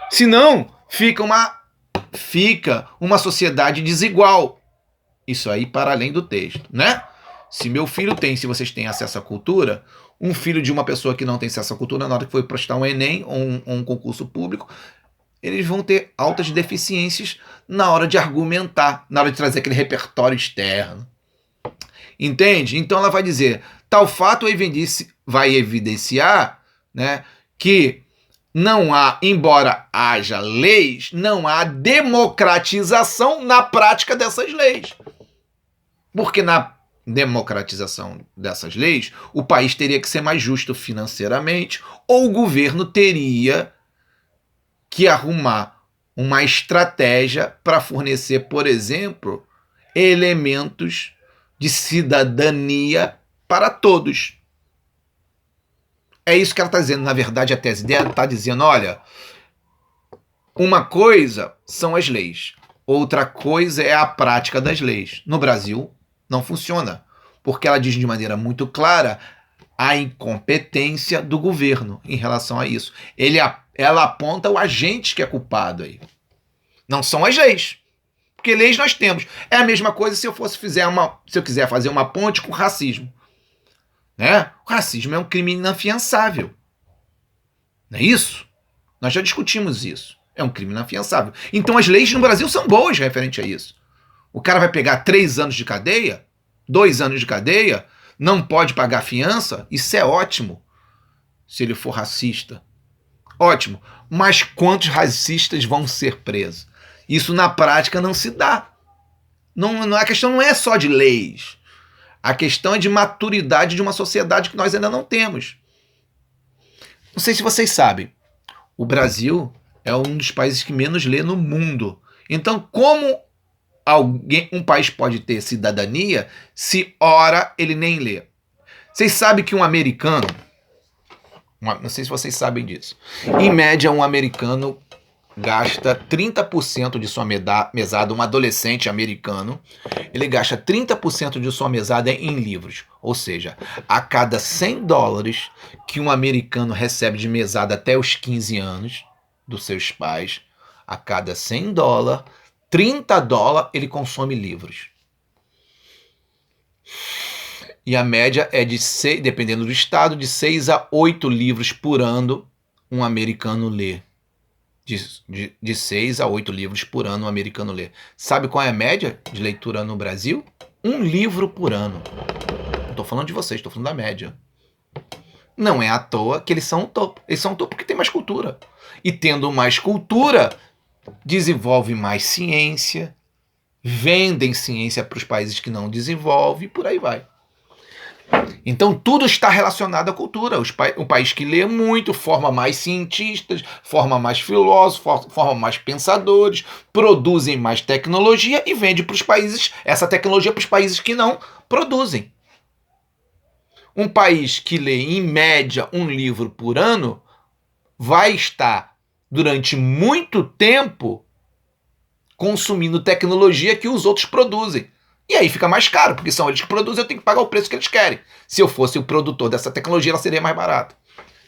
Senão, fica uma sociedade desigual. Isso aí para além do texto, né? Se meu filho tem, se vocês têm acesso à cultura, um filho de uma pessoa que não tem acesso à cultura, na hora que for prestar um Enem ou um concurso público, eles vão ter altas deficiências na hora de argumentar, na hora de trazer aquele repertório externo. Entende? Então ela vai dizer, tal fato vai evidenciar, né, que não há, embora haja leis, não há democratização na prática dessas leis. Porque na democratização dessas leis, o país teria que ser mais justo financeiramente, ou o governo teria que arrumar uma estratégia para fornecer, por exemplo, elementos de cidadania para todos. É isso que ela está dizendo. Na verdade, a tese dela está dizendo, olha, uma coisa são as leis, outra coisa é a prática das leis. No Brasil, não funciona, porque ela diz de maneira muito clara a incompetência do governo em relação a isso. Ela aponta o agente que é culpado aí. Não são as leis. Porque leis nós temos. É a mesma coisa se eu quiser fazer uma ponte com racismo. Né? O racismo é um crime inafiançável. Não é isso? Nós já discutimos isso. É um crime inafiançável. Então as leis no Brasil são boas referente a isso. O cara vai pegar 3 anos de cadeia, 2 anos de cadeia, não pode pagar fiança, isso é ótimo. Se ele for racista. Ótimo. Mas quantos racistas vão ser presos? Isso na prática não se dá. A questão não é só de leis. A questão é de maturidade de uma sociedade que nós ainda não temos. Não sei se vocês sabem, o Brasil é um dos países que menos lê no mundo. Então, como um país pode ter cidadania se ora ele nem lê? Vocês sabem que um americano, não sei se vocês sabem disso, em média um americano gasta 30% de sua mesada, um adolescente americano, ele gasta 30% de sua mesada em livros. Ou seja, a cada $100 que um americano recebe de mesada até os 15 anos dos seus pais, a cada $100, $30 ele consome livros. E a média é de 6, dependendo do estado, de 6 a 8 livros por ano um americano lê. De 6 a 8 livros por ano um americano lê. Sabe qual é a média de leitura no Brasil? Um livro por ano. Não estou falando de vocês, estou falando da média. Não é à toa que eles são o topo. Eles são o topo porque tem mais cultura. E tendo mais cultura, desenvolve mais ciência, vendem ciência para os países que não desenvolvem, e por aí vai. Então tudo está relacionado à cultura. O país que lê muito forma mais cientistas, forma mais filósofos, forma mais pensadores, produzem mais tecnologia e vende para os países essa tecnologia para os países que não produzem. Um país que lê em média um livro por ano vai estar durante muito tempo consumindo tecnologia que os outros produzem. E aí fica mais caro, porque são eles que produzem, eu tenho que pagar o preço que eles querem. Se eu fosse o produtor dessa tecnologia, ela seria mais barata,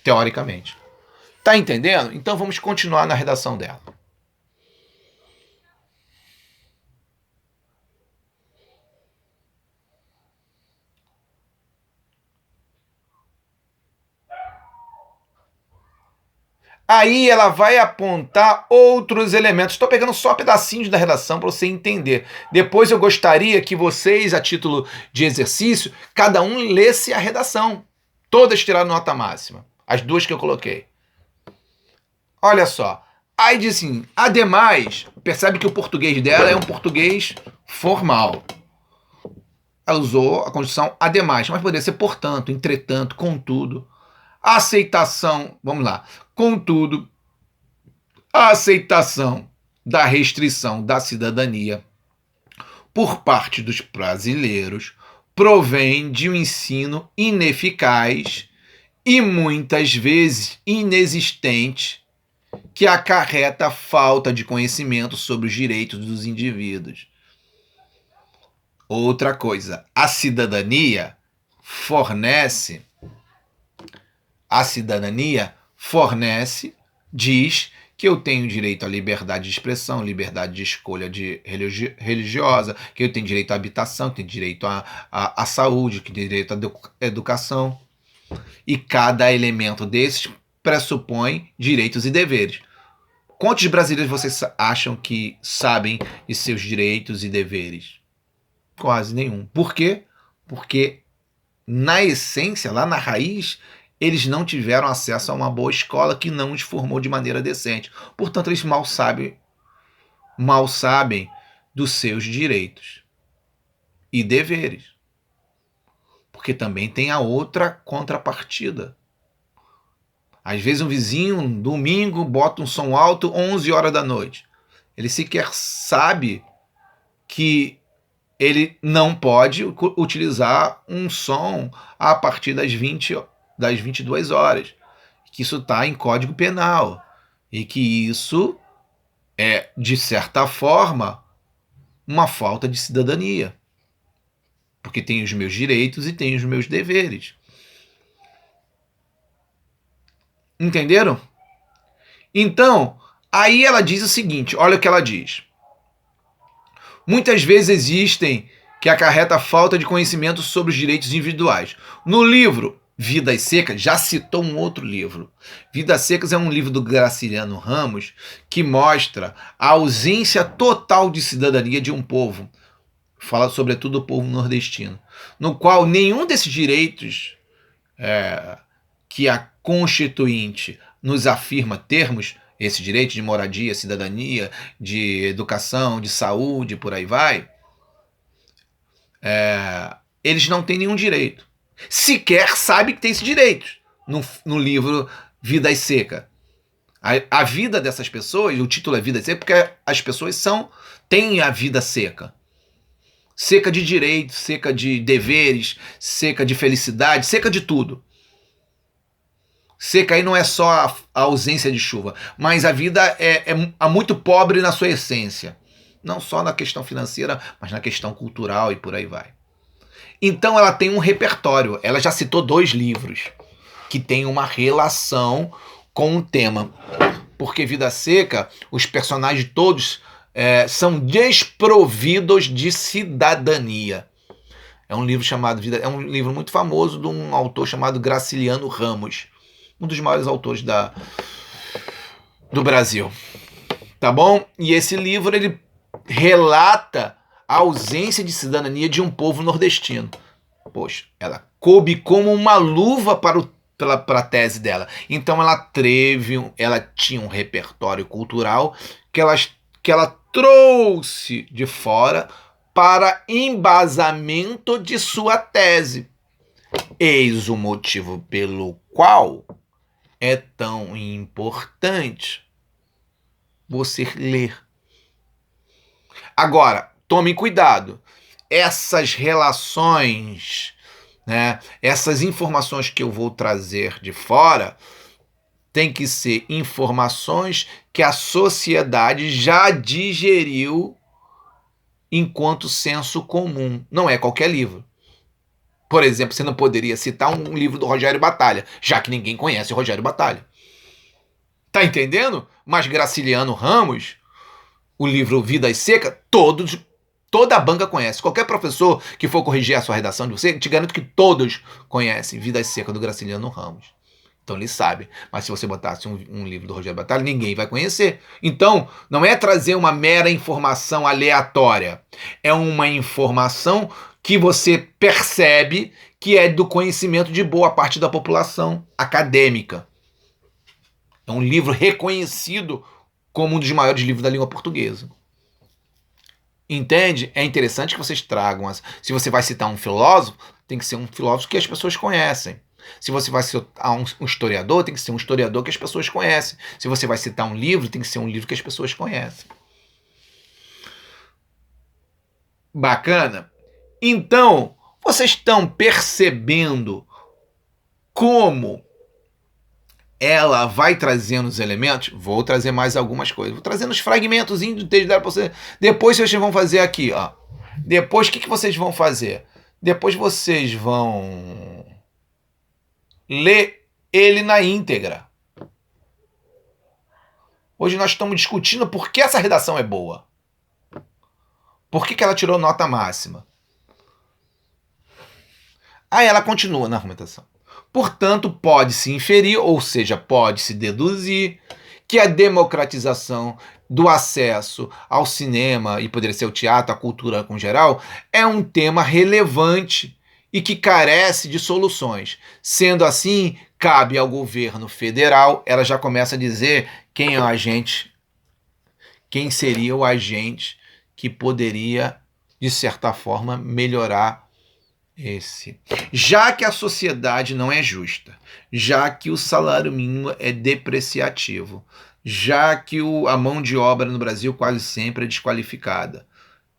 teoricamente. Tá entendendo? Então vamos continuar na redação dela. Aí ela vai apontar outros elementos. Estou pegando só pedacinhos da redação para você entender. Depois eu gostaria que vocês, a título de exercício, cada um lesse a redação. Todas tiraram nota máxima. As duas que eu coloquei. Olha só. Aí diz assim, ademais, percebe que o português dela é um português formal. Ela usou a conjunção ademais, mas poderia ser portanto, entretanto, contudo. A aceitação, vamos lá, contudo, a aceitação da restrição da cidadania por parte dos brasileiros provém de um ensino ineficaz e muitas vezes inexistente que acarreta falta de conhecimento sobre os direitos dos indivíduos. Outra coisa, a cidadania fornece, diz que eu tenho direito à liberdade de expressão, liberdade de escolha religiosa, que eu tenho direito à habitação, que eu tenho direito à saúde, que eu tenho direito à educação. E cada elemento desses pressupõe direitos e deveres. Quantos brasileiros vocês acham que sabem de seus direitos e deveres? Quase nenhum. Por quê? Porque, na essência, lá na raiz, eles não tiveram acesso a uma boa escola que não os formou de maneira decente. Portanto, eles mal sabem dos seus direitos e deveres. Porque também tem a outra contrapartida. Às vezes um vizinho, domingo, bota um som alto 11 horas da noite. Ele sequer sabe que ele não pode utilizar um som a partir das 22 horas. Que isso está em Código Penal. E que isso é, de certa forma, uma falta de cidadania. Porque tem os meus direitos e tem os meus deveres. Entenderam? Então, aí ela diz o seguinte, olha o que ela diz. Muitas vezes existem que acarreta a falta de conhecimento sobre os direitos individuais. No livro Vidas Secas, já citou um outro livro. Vidas Secas é um livro do Graciliano Ramos que mostra a ausência total de cidadania de um povo. Fala sobretudo do povo nordestino. No qual nenhum desses direitos que a Constituinte nos afirma termos, esse direito de moradia, cidadania, de educação, de saúde, por aí vai, eles não têm nenhum direito. Sequer sabe que tem esse direito no livro Vidas Secas. A vida dessas pessoas, o título é Vida Seca, porque as pessoas têm a vida seca. Seca de direitos, seca de deveres, seca de felicidade, seca de tudo. Seca aí não é só a ausência de chuva, mas a vida é muito pobre na sua essência. Não só na questão financeira, mas na questão cultural e por aí vai. Então ela tem um repertório. Ela já citou 2 livros que têm uma relação com o tema. Porque Vida Seca, os personagens todos são desprovidos de cidadania. É um livro chamado Vida, é um livro muito famoso de um autor chamado Graciliano Ramos, um dos maiores autores do Brasil. Tá bom? E esse livro ele relata a ausência de cidadania de um povo nordestino. Poxa, ela coube como uma luva para a tese dela. Então ela tinha um repertório cultural que ela trouxe de fora para embasamento de sua tese. Eis o motivo pelo qual é tão importante você ler. Agora, tome cuidado. Essas relações, né, essas informações que eu vou trazer de fora, tem que ser informações que a sociedade já digeriu enquanto senso comum. Não é qualquer livro. Por exemplo, você não poderia citar um livro do Rogério Batalha, já que ninguém conhece o Rogério Batalha. Tá entendendo? Mas Graciliano Ramos, o livro Vidas Secas, toda a banca conhece. Qualquer professor que for corrigir a sua redação de você, te garanto que todos conhecem Vidas Secas do Graciliano Ramos. Então ele sabe. Mas se você botasse um livro do Rogério Batalha, ninguém vai conhecer. Então, não é trazer uma mera informação aleatória. É uma informação que você percebe que é do conhecimento de boa parte da população acadêmica. É um livro reconhecido como um dos maiores livros da língua portuguesa. Entende? É interessante que vocês tragam. Se você vai citar um filósofo, tem que ser um filósofo que as pessoas conhecem. Se você vai citar um historiador, tem que ser um historiador que as pessoas conhecem. Se você vai citar um livro, tem que ser um livro que as pessoas conhecem. Bacana? Então, vocês estão percebendo como ela vai trazendo os elementos? Vou trazer mais algumas coisas. Vou trazendo os fragmentos do texto dela para você. Depois vocês vão fazer aqui, ó. Depois, o que vocês vão fazer? Depois vocês vão ler ele na íntegra. Hoje nós estamos discutindo por que essa redação é boa. Por que ela tirou nota máxima? Aí ela continua na argumentação. Portanto, pode-se inferir, ou seja, pode-se deduzir, que a democratização do acesso ao cinema, e poderia ser o teatro, a cultura com geral, é um tema relevante e que carece de soluções. Sendo assim, cabe ao governo federal, ela já começa a dizer quem é o agente, quem seria o agente que poderia, de certa forma, melhorar esse. Já que a sociedade não é justa, já que o salário mínimo é depreciativo, já que a mão de obra no Brasil quase sempre é desqualificada.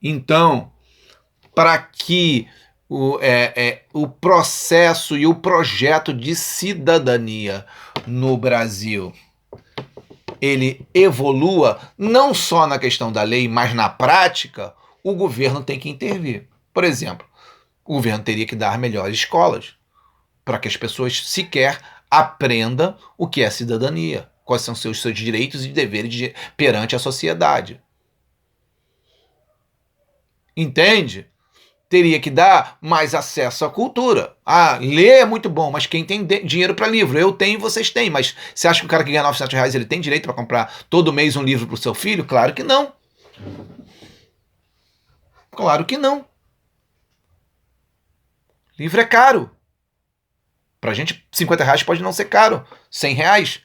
Então, para que o processo e o projeto de cidadania no Brasil ele evolua, não só na questão da lei, mas na prática, o governo tem que intervir. Por exemplo, o governo teria que dar melhores escolas para que as pessoas sequer aprendam o que é cidadania, quais são seus direitos e deveres perante a sociedade. Entende? Teria que dar mais acesso à cultura. Ah, ler é muito bom, mas quem tem dinheiro para livro? Eu tenho, vocês têm. Mas você acha que o cara que ganha R$900 ele tem direito para comprar todo mês um livro para o seu filho? Claro que não. Claro que não. Livro é caro. Pra gente, R$50 pode não ser caro. R$100.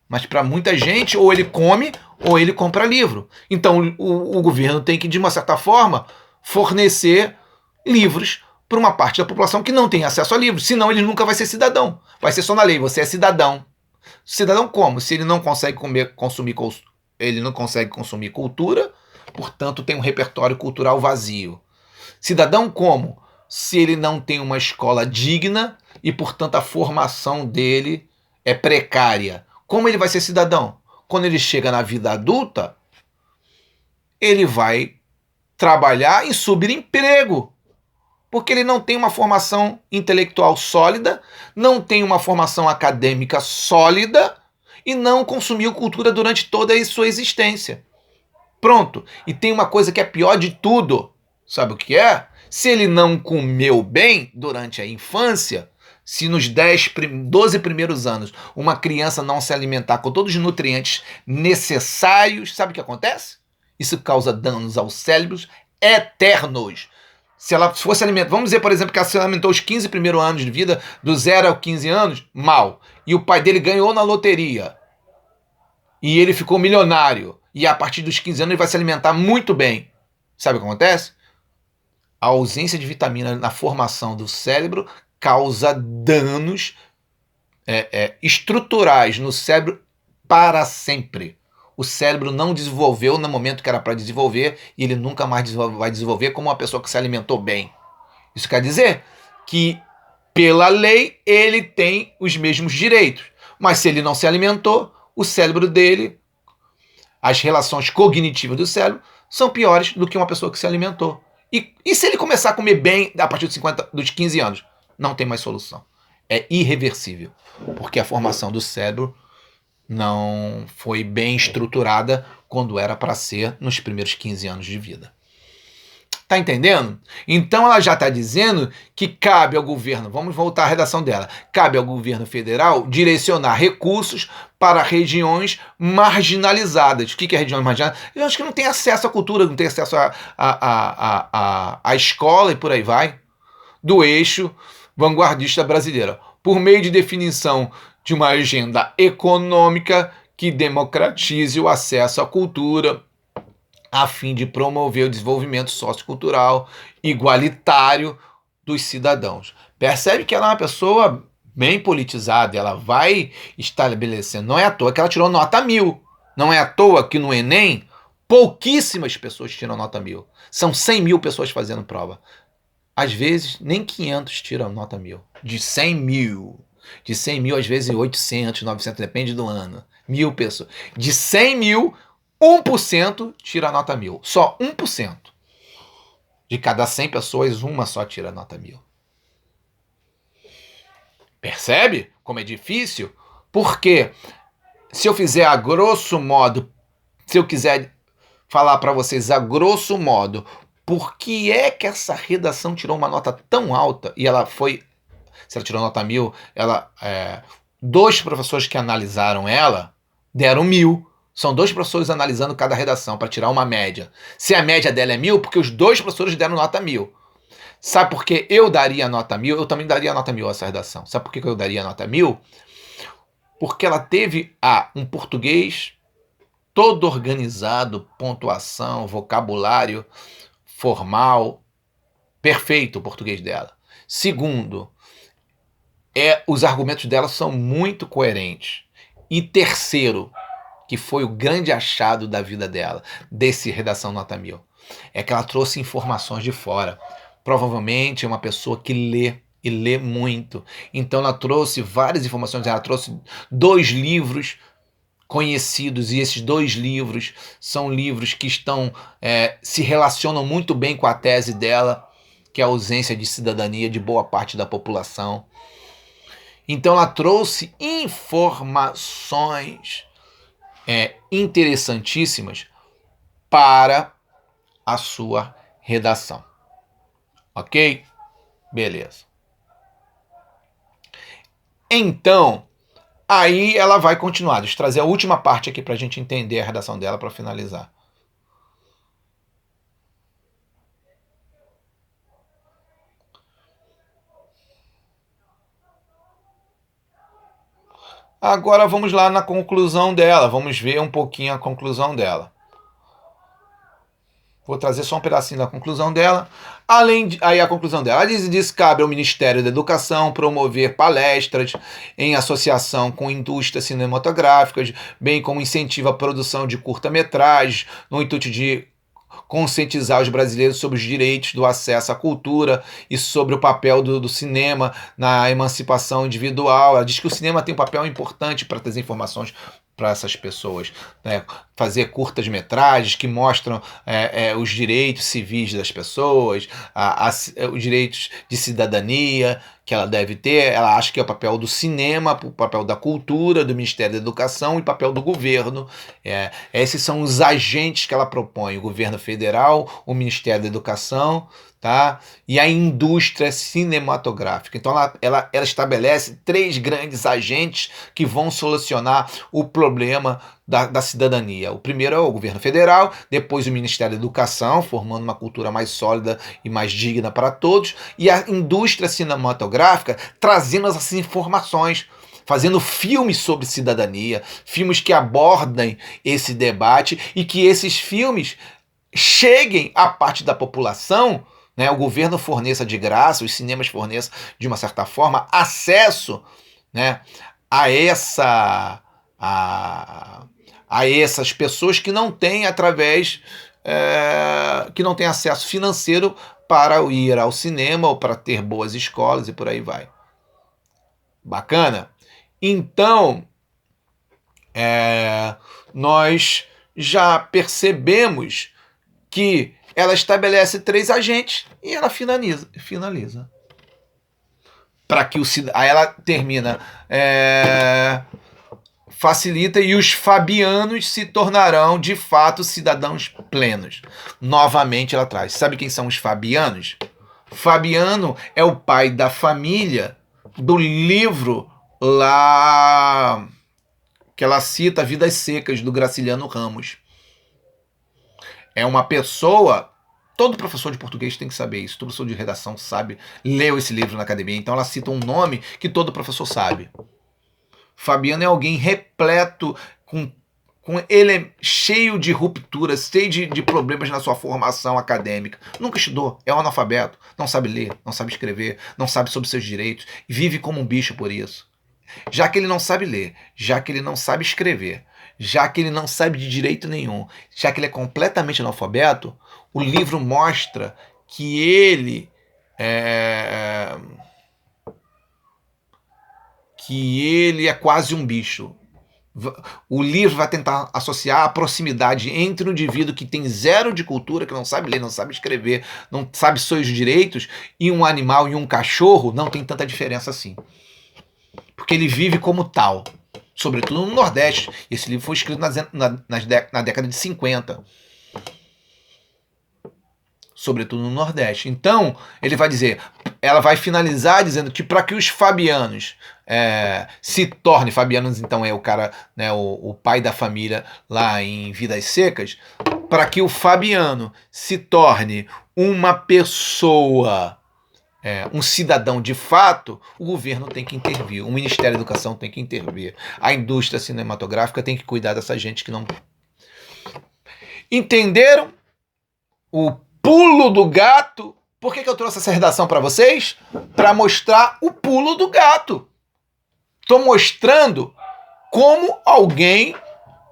Mas para muita gente, ou ele come, ou ele compra livro. Então, o governo tem que, de uma certa forma, fornecer livros para uma parte da população que não tem acesso a livros. Senão, ele nunca vai ser cidadão. Vai ser só na lei. Você é cidadão. Cidadão como? Se ele não consegue ele não consegue consumir cultura, portanto, tem um repertório cultural vazio. Cidadão como? Se ele não tem uma escola digna e, portanto, a formação dele é precária. Como ele vai ser cidadão? Quando ele chega na vida adulta, ele vai trabalhar em subemprego, porque ele não tem uma formação intelectual sólida, não tem uma formação acadêmica sólida e não consumiu cultura durante toda a sua existência. Pronto. E tem uma coisa que é pior de tudo. Sabe o que é? Se ele não comeu bem durante a infância, se nos 12 primeiros anos uma criança não se alimentar com todos os nutrientes necessários, sabe o que acontece? Isso causa danos aos cérebros eternos. Se ela fosse alimentar, vamos dizer, por exemplo, que ela se alimentou os 15 primeiros anos de vida, do 0 aos 15 anos, mal. E o pai dele ganhou na loteria. E ele ficou milionário. E a partir dos 15 anos ele vai se alimentar muito bem. Sabe o que acontece? A ausência de vitamina na formação do cérebro causa danos estruturais no cérebro para sempre. O cérebro não desenvolveu no momento que era para desenvolver e ele nunca mais vai desenvolver como uma pessoa que se alimentou bem. Isso quer dizer que, pela lei, ele tem os mesmos direitos. Mas se ele não se alimentou, o cérebro dele, as relações cognitivas do cérebro, são piores do que uma pessoa que se alimentou. E se ele começar a comer bem a partir dos 15 anos? Não tem mais solução. É irreversível. Porque a formação do cérebro não foi bem estruturada quando era para ser nos primeiros 15 anos de vida. Tá entendendo? Então ela já está dizendo que cabe ao governo, vamos voltar à redação dela, cabe ao governo federal direcionar recursos para regiões marginalizadas. O que é regiões marginalizadas? Eu acho que não tem acesso à cultura, não tem acesso à escola e por aí vai, do eixo vanguardista brasileiro, por meio de definição de uma agenda econômica que democratize o acesso à cultura, a fim de promover o desenvolvimento sociocultural igualitário dos cidadãos. Percebe que ela é uma pessoa bem politizada, ela vai estabelecendo. Não é à toa que ela tirou nota 1000. Não é à toa que no Enem pouquíssimas pessoas tiram nota 1000. São 100 mil pessoas fazendo prova. Às vezes, nem 500 tiram nota 1000. De 100 mil. De 100 mil, às vezes 800, 900, depende do ano. 1000 pessoas. De 100 mil, 1% tira a nota 1000. Só 1%. De cada 100 pessoas, uma só tira a nota 1000. Percebe como é difícil? Porque se eu fizer a grosso modo, se eu quiser falar para vocês a grosso modo, por que é que essa redação tirou uma nota tão alta e ela foi... Se ela tirou nota 1000, dois professores que analisaram ela deram 1000. São dois professores analisando cada redação para tirar uma média. Se a média dela é 1000, porque os dois professores deram nota 1000. Sabe por que eu daria nota 1000? Eu também daria nota 1000 a essa redação. Sabe por que eu daria nota 1000? Porque ela teve um português todo organizado, pontuação, vocabulário formal, perfeito o português dela. Segundo, os argumentos dela são muito coerentes. E terceiro, que foi o grande achado da vida dela, desse Redação Nota 1000, é que ela trouxe informações de fora. Provavelmente é uma pessoa que lê, e lê muito. Então ela trouxe várias informações, ela trouxe 2 livros conhecidos, e esses 2 livros são livros que se relacionam muito bem com a tese dela, que é a ausência de cidadania de boa parte da população. Então ela trouxe informações interessantíssimas para a sua redação. Ok? Beleza. Então, aí ela vai continuar. Deixa eu trazer a última parte aqui para a gente entender a redação dela para finalizar. Agora vamos lá na conclusão dela. Vamos ver um pouquinho a conclusão dela. Vou trazer só um pedacinho da conclusão dela. Aí a conclusão dela. Ela diz que cabe ao Ministério da Educação promover palestras em associação com indústrias cinematográficas, bem como incentiva a produção de curta-metragens, no intuito de conscientizar os brasileiros sobre os direitos do acesso à cultura e sobre o papel do cinema na emancipação individual. Ela diz que o cinema tem um papel importante para trazer informações para essas pessoas, né? Fazer curtas-metragens que mostram os direitos civis das pessoas, os direitos de cidadania que ela deve ter. Ela acha que é o papel do cinema, o papel da cultura, do Ministério da Educação e o papel do governo. Esses são os agentes que ela propõe: o governo federal, o Ministério da Educação, tá? E a indústria cinematográfica. Então ela estabelece 3 grandes agentes que vão solucionar o problema da cidadania. O primeiro é o governo federal, depois o Ministério da Educação, formando uma cultura mais sólida e mais digna para todos, e a indústria cinematográfica trazendo essas informações, fazendo filmes sobre cidadania, filmes que abordem esse debate e que esses filmes cheguem à parte da população, né, o governo forneça de graça, os cinemas forneçam, de uma certa forma, acesso, né, a essas pessoas que não têm que não têm acesso financeiro para ir ao cinema ou para ter boas escolas e por aí vai. Bacana? Então, nós já percebemos que ela estabelece 3 agentes e ela finaliza. Para que aí ela termina, facilita, e os fabianos se tornarão de fato cidadãos plenos. Novamente ela traz. Sabe quem são os fabianos? Fabiano é o pai da família do livro lá que ela cita, Vidas Secas, do Graciliano Ramos. É uma pessoa, todo professor de português tem que saber isso, todo professor de redação sabe, leu esse livro na academia, então ela cita um nome que todo professor sabe. Fabiano é alguém repleto, cheio de rupturas, cheio de problemas na sua formação acadêmica. Nunca estudou, é um analfabeto, não sabe ler, não sabe escrever, não sabe sobre seus direitos, e vive como um bicho por isso. Já que ele não sabe ler, já que ele não sabe escrever, já que ele não sabe de direito nenhum, já que ele é completamente analfabeto, o livro mostra que ele é quase um bicho. O livro vai tentar associar a proximidade entre um indivíduo que tem 0 de cultura, que não sabe ler, não sabe escrever, não sabe seus direitos, e um animal e um cachorro. Não tem tanta diferença assim. Porque ele vive como tal, sobretudo no Nordeste. Esse livro foi escrito na década de 50. Sobretudo no Nordeste. Então, ela vai finalizar dizendo que para que os fabianos se tornem, fabianos então é o cara, né, o pai da família lá em Vidas Secas, para que o fabiano se torne uma pessoa, um cidadão de fato, o governo tem que intervir, o Ministério da Educação tem que intervir, a indústria cinematográfica tem que cuidar dessa gente que não... Entenderam o pulo do gato? Por que eu trouxe essa redação para vocês? Para mostrar o pulo do gato. Estou mostrando como alguém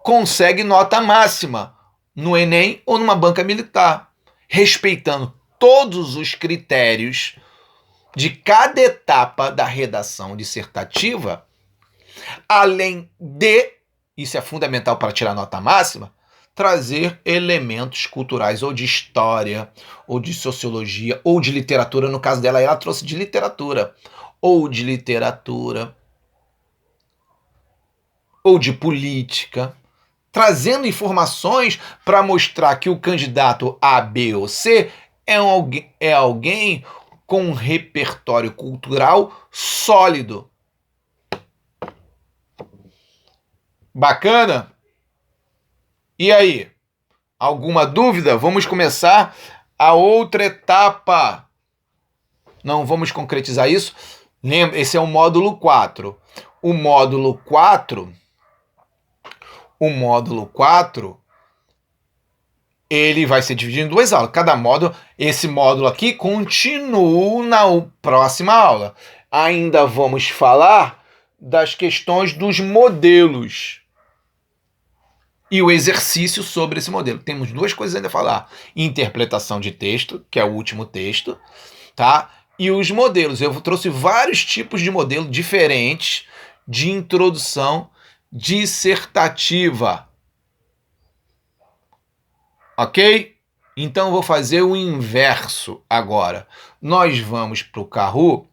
consegue nota máxima no Enem ou numa banca militar, respeitando todos os critérios de cada etapa da redação dissertativa, além de, isso é fundamental para tirar nota máxima, trazer elementos culturais, ou de história, ou de sociologia, ou de literatura. No caso dela, ela trouxe de literatura, ou de política, trazendo informações para mostrar que o candidato A, B ou C é alguém com um repertório cultural sólido. Bacana? E aí? Alguma dúvida? Vamos começar a outra etapa. Não vamos concretizar isso. Lembra, esse é o módulo 4. O módulo 4, ele vai ser dividido em 2 aulas. Cada módulo, esse módulo aqui continua na próxima aula. Ainda vamos falar das questões dos modelos e o exercício sobre esse modelo. Temos 2 coisas ainda a falar. Interpretação de texto, que é o último texto, tá? E os modelos. Eu trouxe vários tipos de modelo diferentes de introdução dissertativa. Ok? Então eu vou fazer o inverso agora. Nós vamos para o Kahoot,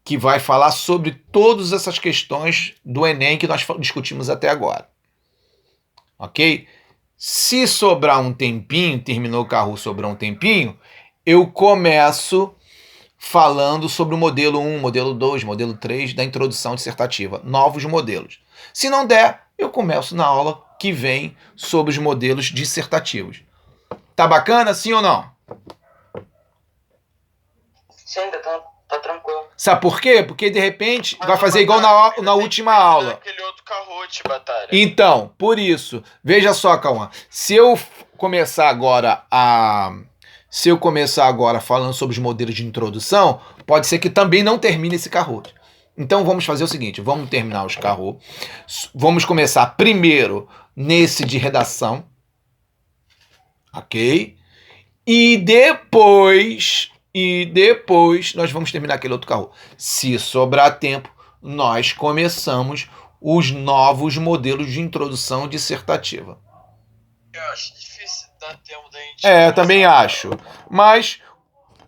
que vai falar sobre todas essas questões do Enem que nós discutimos até agora. Ok? Se sobrar um tempinho, terminou o Kahoot, sobrar um tempinho, eu começo falando sobre o modelo 1, modelo 2, modelo 3 da introdução dissertativa, novos modelos. Se não der, eu começo na aula que vem sobre os modelos dissertativos. Tá bacana, sim ou não? Sim, tá tranquilo. Sabe por quê? Porque de repente Mas vai o fazer igual Batalha, na tem última que pensar aula. naquele outro Kahoot, Batalha. Então, por isso, veja só, Cauã, se eu começar agora falando sobre os modelos de introdução, pode ser que também não termine esse Kahoot. Então vamos fazer o seguinte, vamos terminar os Kahoot. Vamos começar primeiro nesse de redação, ok? E depois nós vamos terminar aquele outro Kahoot. Se sobrar tempo, nós começamos os novos modelos de introdução dissertativa. Eu acho difícil dar tempo da gente. Também acho. Mas